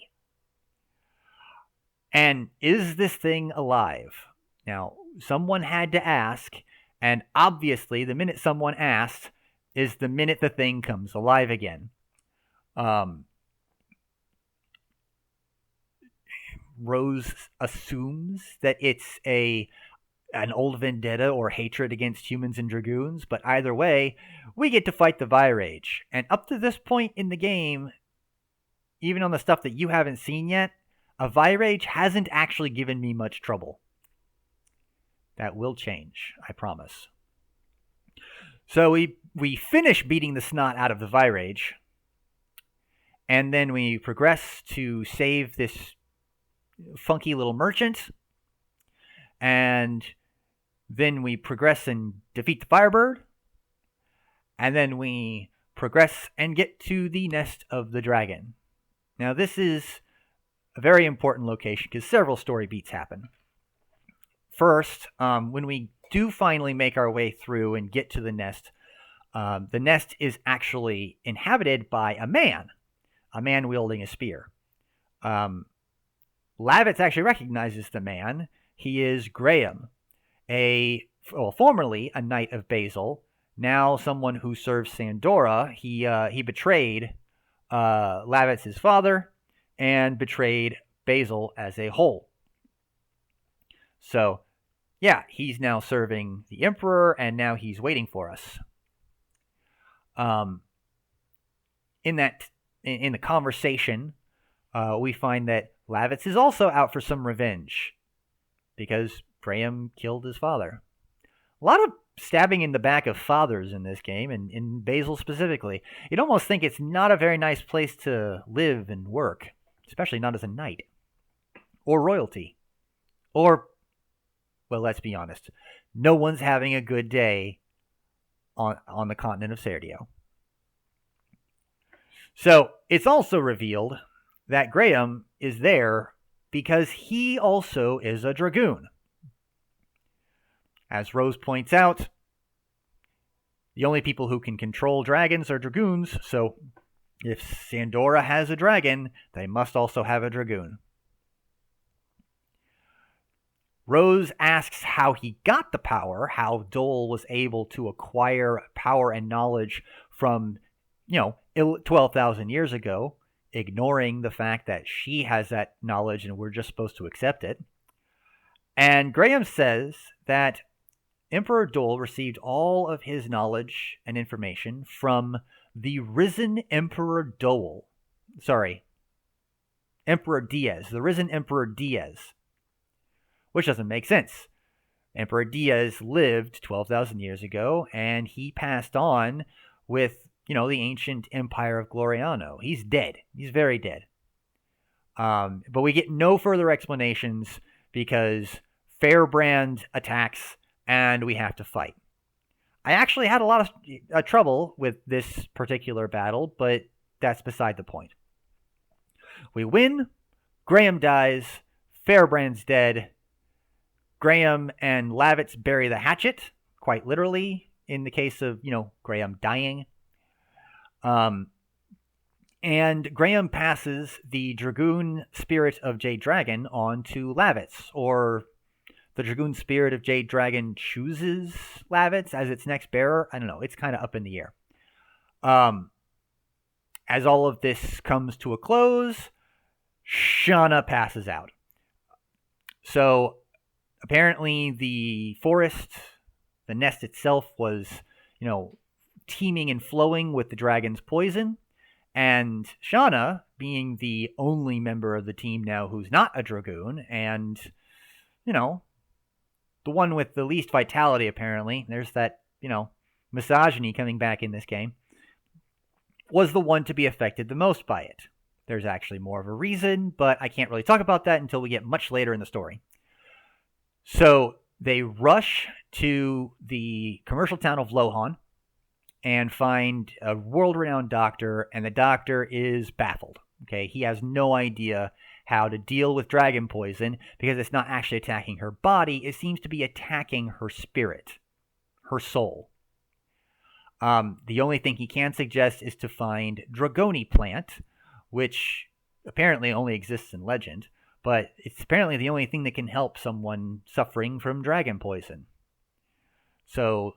And is this thing alive? Now, someone had to ask, and obviously the minute someone asked is the minute the thing comes alive again. Rose assumes that it's an old vendetta or hatred against humans and Dragoons, but either way, we get to fight the Virage. And up to this point in the game, even on the stuff that you haven't seen yet, a Virage hasn't actually given me much trouble. That will change, I promise. So we finish beating the snot out of the Virage, and then we progress to save this funky little merchant, and then we progress and defeat the Firebird, and then we progress and get to the nest of the dragon. Now this is a very important location because several story beats happen. First, when we do finally make our way through and get to the nest, The nest is actually inhabited by a man wielding a spear. Lavitz actually recognizes the man. He is Graham, formerly a knight of Basil, now someone who serves Sandora. He betrayed Lavitz's father and betrayed Basil as a whole. So, yeah, he's now serving the Emperor, and now he's waiting for us. In the conversation, we find that Lavitz is also out for some revenge because Graham killed his father. A lot of stabbing in the back of fathers in this game, and in Basil specifically. You'd almost think it's not a very nice place to live and work, especially not as a knight or royalty. Or, well, let's be honest, no one's having a good day on the continent of Serdio. So, it's also revealed that Graham is there because he also is a dragoon. As Rose points out, the only people who can control dragons are dragoons, so if Sandora has a dragon, they must also have a dragoon. Rose asks how he got the power, how Dole was able to acquire power and knowledge from, 12,000 years ago, ignoring the fact that she has that knowledge and we're just supposed to accept it. And Graham says that Emperor Dole received all of his knowledge and information from the risen Emperor Dole. Sorry, Emperor Diaz, the risen Emperor Diaz. Which doesn't make sense. Emperor Diaz lived 12,000 years ago, and he passed on with, the ancient empire of Gloriano. He's dead. He's very dead. But we get no further explanations because Fairbrand attacks, and we have to fight. I actually had a lot of trouble with this particular battle, but that's beside the point. We win. Graham dies. Fairbrand's dead. Graham and Lavitz bury the hatchet, quite literally, in the case of, Graham dying. And Graham passes the Dragoon Spirit of Jade Dragon on to Lavitz, or the Dragoon Spirit of Jade Dragon chooses Lavitz as its next bearer. I don't know. It's kind of up in the air. As all of this comes to a close, Shauna passes out. So, apparently the forest, the nest itself was, teeming and flowing with the dragon's poison. And Shauna, being the only member of the team now who's not a dragoon, and, the one with the least vitality, apparently, there's that, misogyny coming back in this game, was the one to be affected the most by it. There's actually more of a reason, but I can't really talk about that until we get much later in the story. So they rush to the commercial town of Lohan and find a world-renowned doctor, and the doctor is baffled. Okay, he has no idea how to deal with dragon poison because it's not actually attacking her body. It seems to be attacking her spirit, her soul. The only thing he can suggest is to find Dragoni plant, which apparently only exists in legend. But it's apparently the only thing that can help someone suffering from dragon poison. So,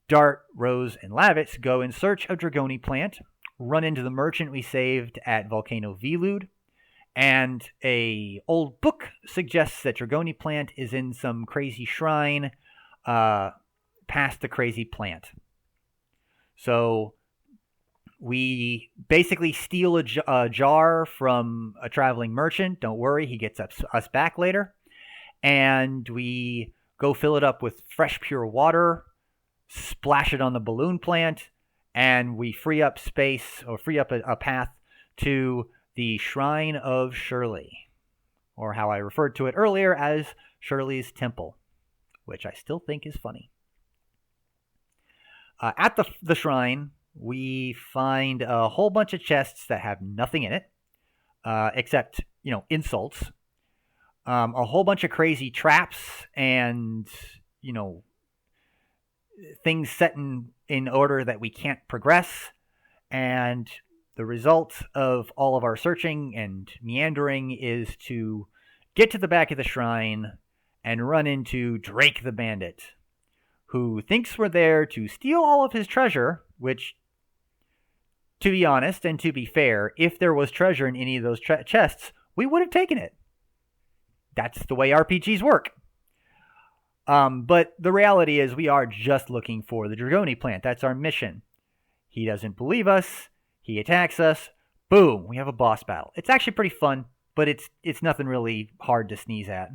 Dart, Rose, and Lavitz go in search of Dragoni plant, run into the merchant we saved at Volcano Vilud, and a old book suggests that Dragoni plant is in some crazy shrine past the crazy plant. So, we basically steal a jar from a traveling merchant. Don't worry, he gets us back later. And we go fill it up with fresh, pure water, splash it on the balloon plant, and we free up space, or free up a path to the Shrine of Shirley, or how I referred to it earlier as Shirley's Temple, which I still think is funny. At the shrine, we find a whole bunch of chests that have nothing in it, except, insults. A whole bunch of crazy traps and, things set in order that we can't progress, and the result of all of our searching and meandering is to get to the back of the shrine and run into Drake the Bandit, who thinks we're there to steal all of his treasure, which, to be honest and to be fair, if there was treasure in any of those chests, we would have taken it. That's the way RPGs work. But the reality is we are just looking for the Dragoni plant. That's our mission. He doesn't believe us. He attacks us. Boom, we have a boss battle. It's actually pretty fun, but it's nothing really hard to sneeze at.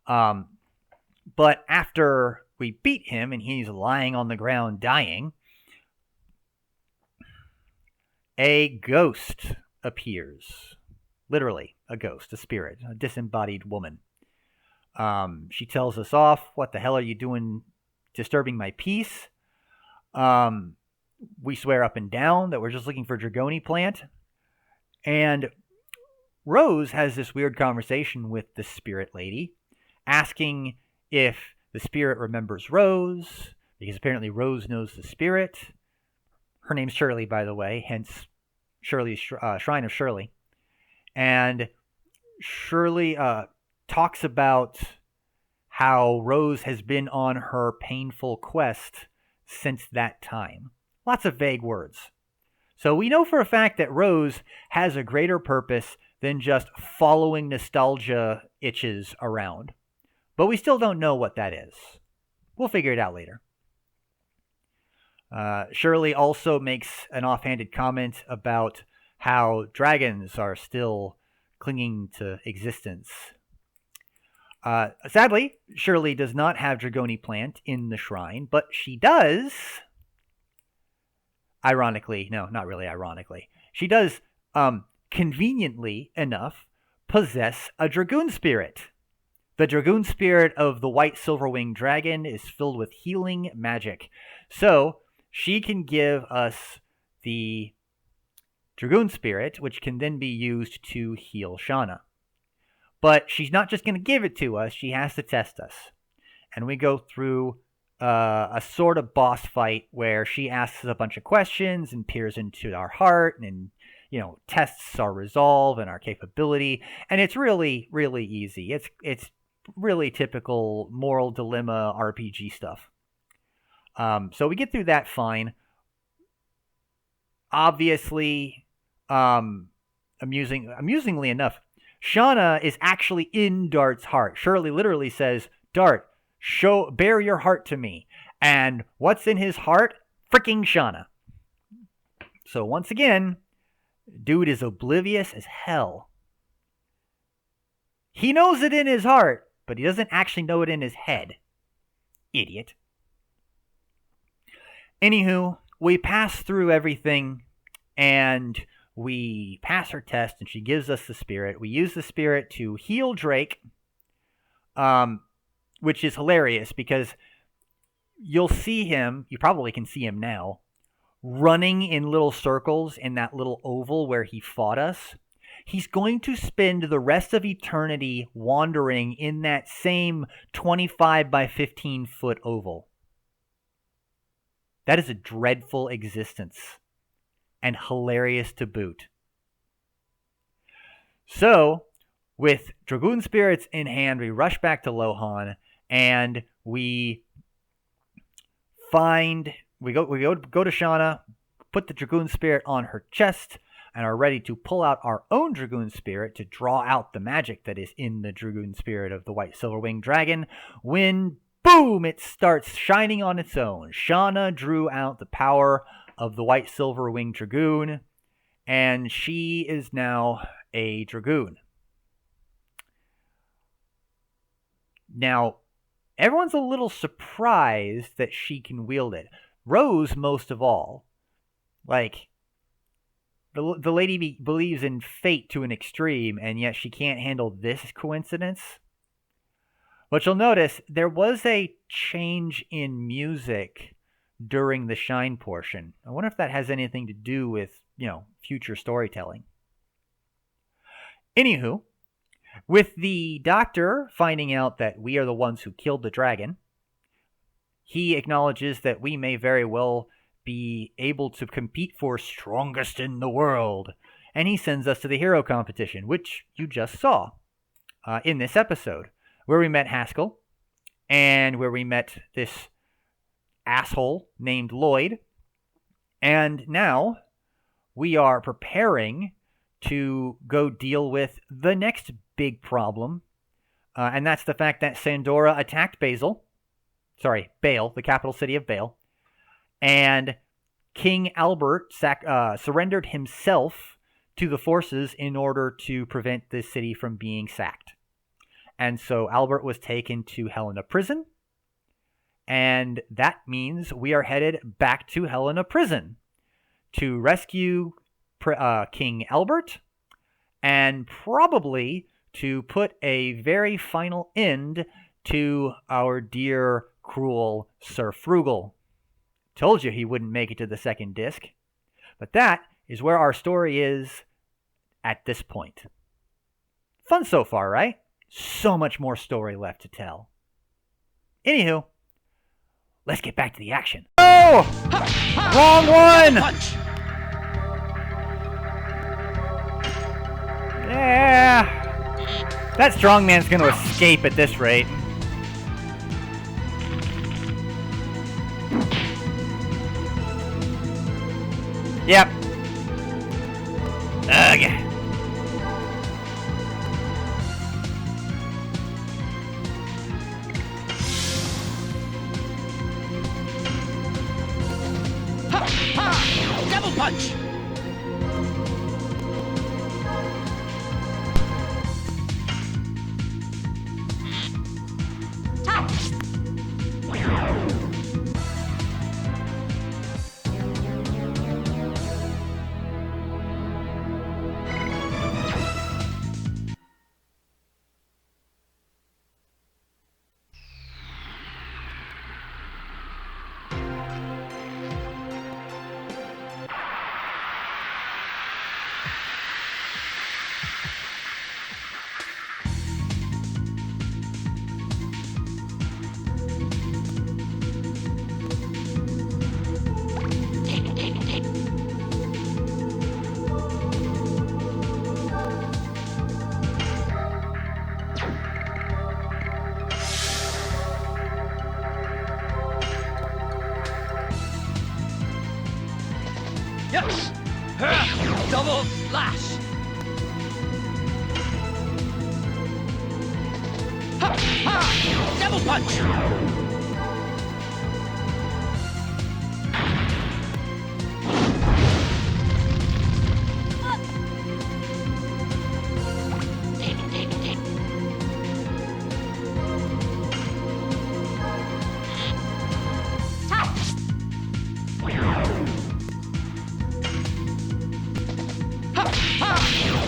But after we beat him and he's lying on the ground dying, a ghost appears. Literally, a ghost, a spirit, a disembodied woman. She tells us off. What the hell are you doing disturbing my peace? We swear up and down that we're just looking for Dragoni plant. And Rose has this weird conversation with the spirit lady, asking if the spirit remembers Rose, because apparently Rose knows the spirit. Her name's Shirley, by the way, hence Shirley's Shrine of Shirley. And Shirley talks about how Rose has been on her painful quest since that time. Lots of vague words. So we know for a fact that Rose has a greater purpose than just following nostalgia itches around. But we still don't know what that is. We'll figure it out later. Shirley also makes an offhanded comment about how dragons are still clinging to existence. Sadly, Shirley does not have Dragoni plant in the shrine, but she does, ironically, no, not really ironically, she does, conveniently enough, possess a Dragoon spirit. The Dragoon spirit of the white silver-winged dragon is filled with healing magic. So, she can give us the Dragoon spirit, which can then be used to heal Shauna. But she's not just going to give it to us, she has to test us. And we go through a sort of boss fight where she asks us a bunch of questions and peers into our heart and, tests our resolve and our capability. And it's really, really easy. It's really typical moral dilemma RPG stuff. So we get through that fine. Obviously, amusingly enough, Shauna is actually in Dart's heart. Shirley literally says, Dart, bare your heart to me. And what's in his heart? Freaking Shauna. So once again, dude is oblivious as hell. He knows it in his heart, but he doesn't actually know it in his head. Idiot. Anywho, we pass through everything, and we pass her test, and she gives us the spirit. We use the spirit to heal Drake, which is hilarious because you'll see him, you probably can see him now, running in little circles in that little oval where he fought us. He's going to spend the rest of eternity wandering in that same 25 by 15 foot oval. That is a dreadful existence. And hilarious to boot. So, with Dragoon spirits in hand, we rush back to Lohan, and we go to Shauna, put the Dragoon spirit on her chest, and are ready to pull out our own Dragoon spirit to draw out the magic that is in the Dragoon spirit of the white silver-winged dragon, when, boom, it starts shining on its own. Shauna drew out the power of the white silver-winged dragoon, and she is now a dragoon. Now, everyone's a little surprised that she can wield it. Rose, most of all. Like, the lady believes in fate to an extreme, and yet she can't handle this coincidence. But you'll notice there was a change in music during the Shine portion. I wonder if that has anything to do with, future storytelling. Anywho, with the doctor finding out that we are the ones who killed the dragon, he acknowledges that we may very well be able to compete for strongest in the world. And he sends us to the hero competition, which you just saw in this episode, where we met Haskell and where we met this asshole named Lloyd. And now we are preparing to go deal with the next big problem, and that's the fact that Sandora attacked Bale, the capital city of Bale, and King Albert surrendered himself to the forces in order to prevent this city from being sacked. And so Albert was taken to Helena Prison, and that means we are headed back to Helena Prison to rescue King Albert, and probably to put a very final end to our dear, cruel Sir Frugal. Told you he wouldn't make it to the second disc. But that is where our story is at this point. Fun so far, right? So much more story left to tell. Anywho, let's get back to the action. Oh! Wrong one! Punch! Yeah. That strongman's gonna escape at this rate. Yep. Ugh. Double punch! Yes! Double slash! Double punch!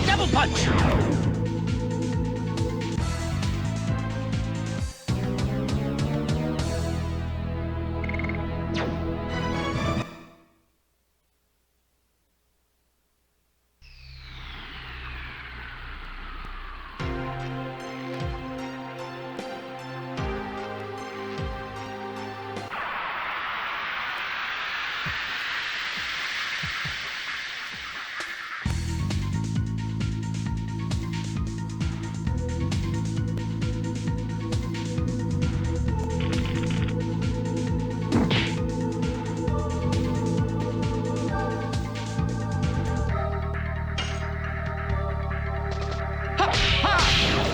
Double punch!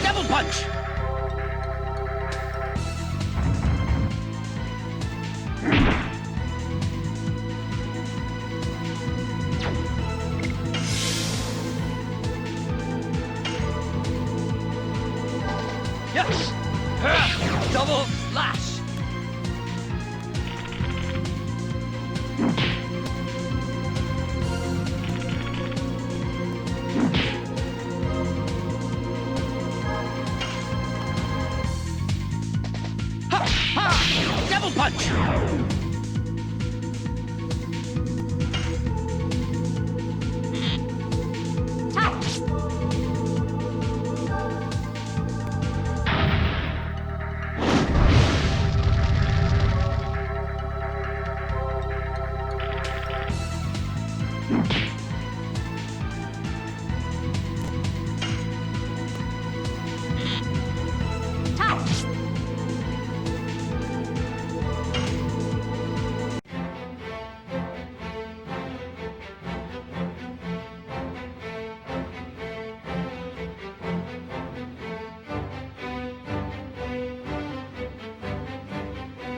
Double punch! Yes! Double slash! Double punch!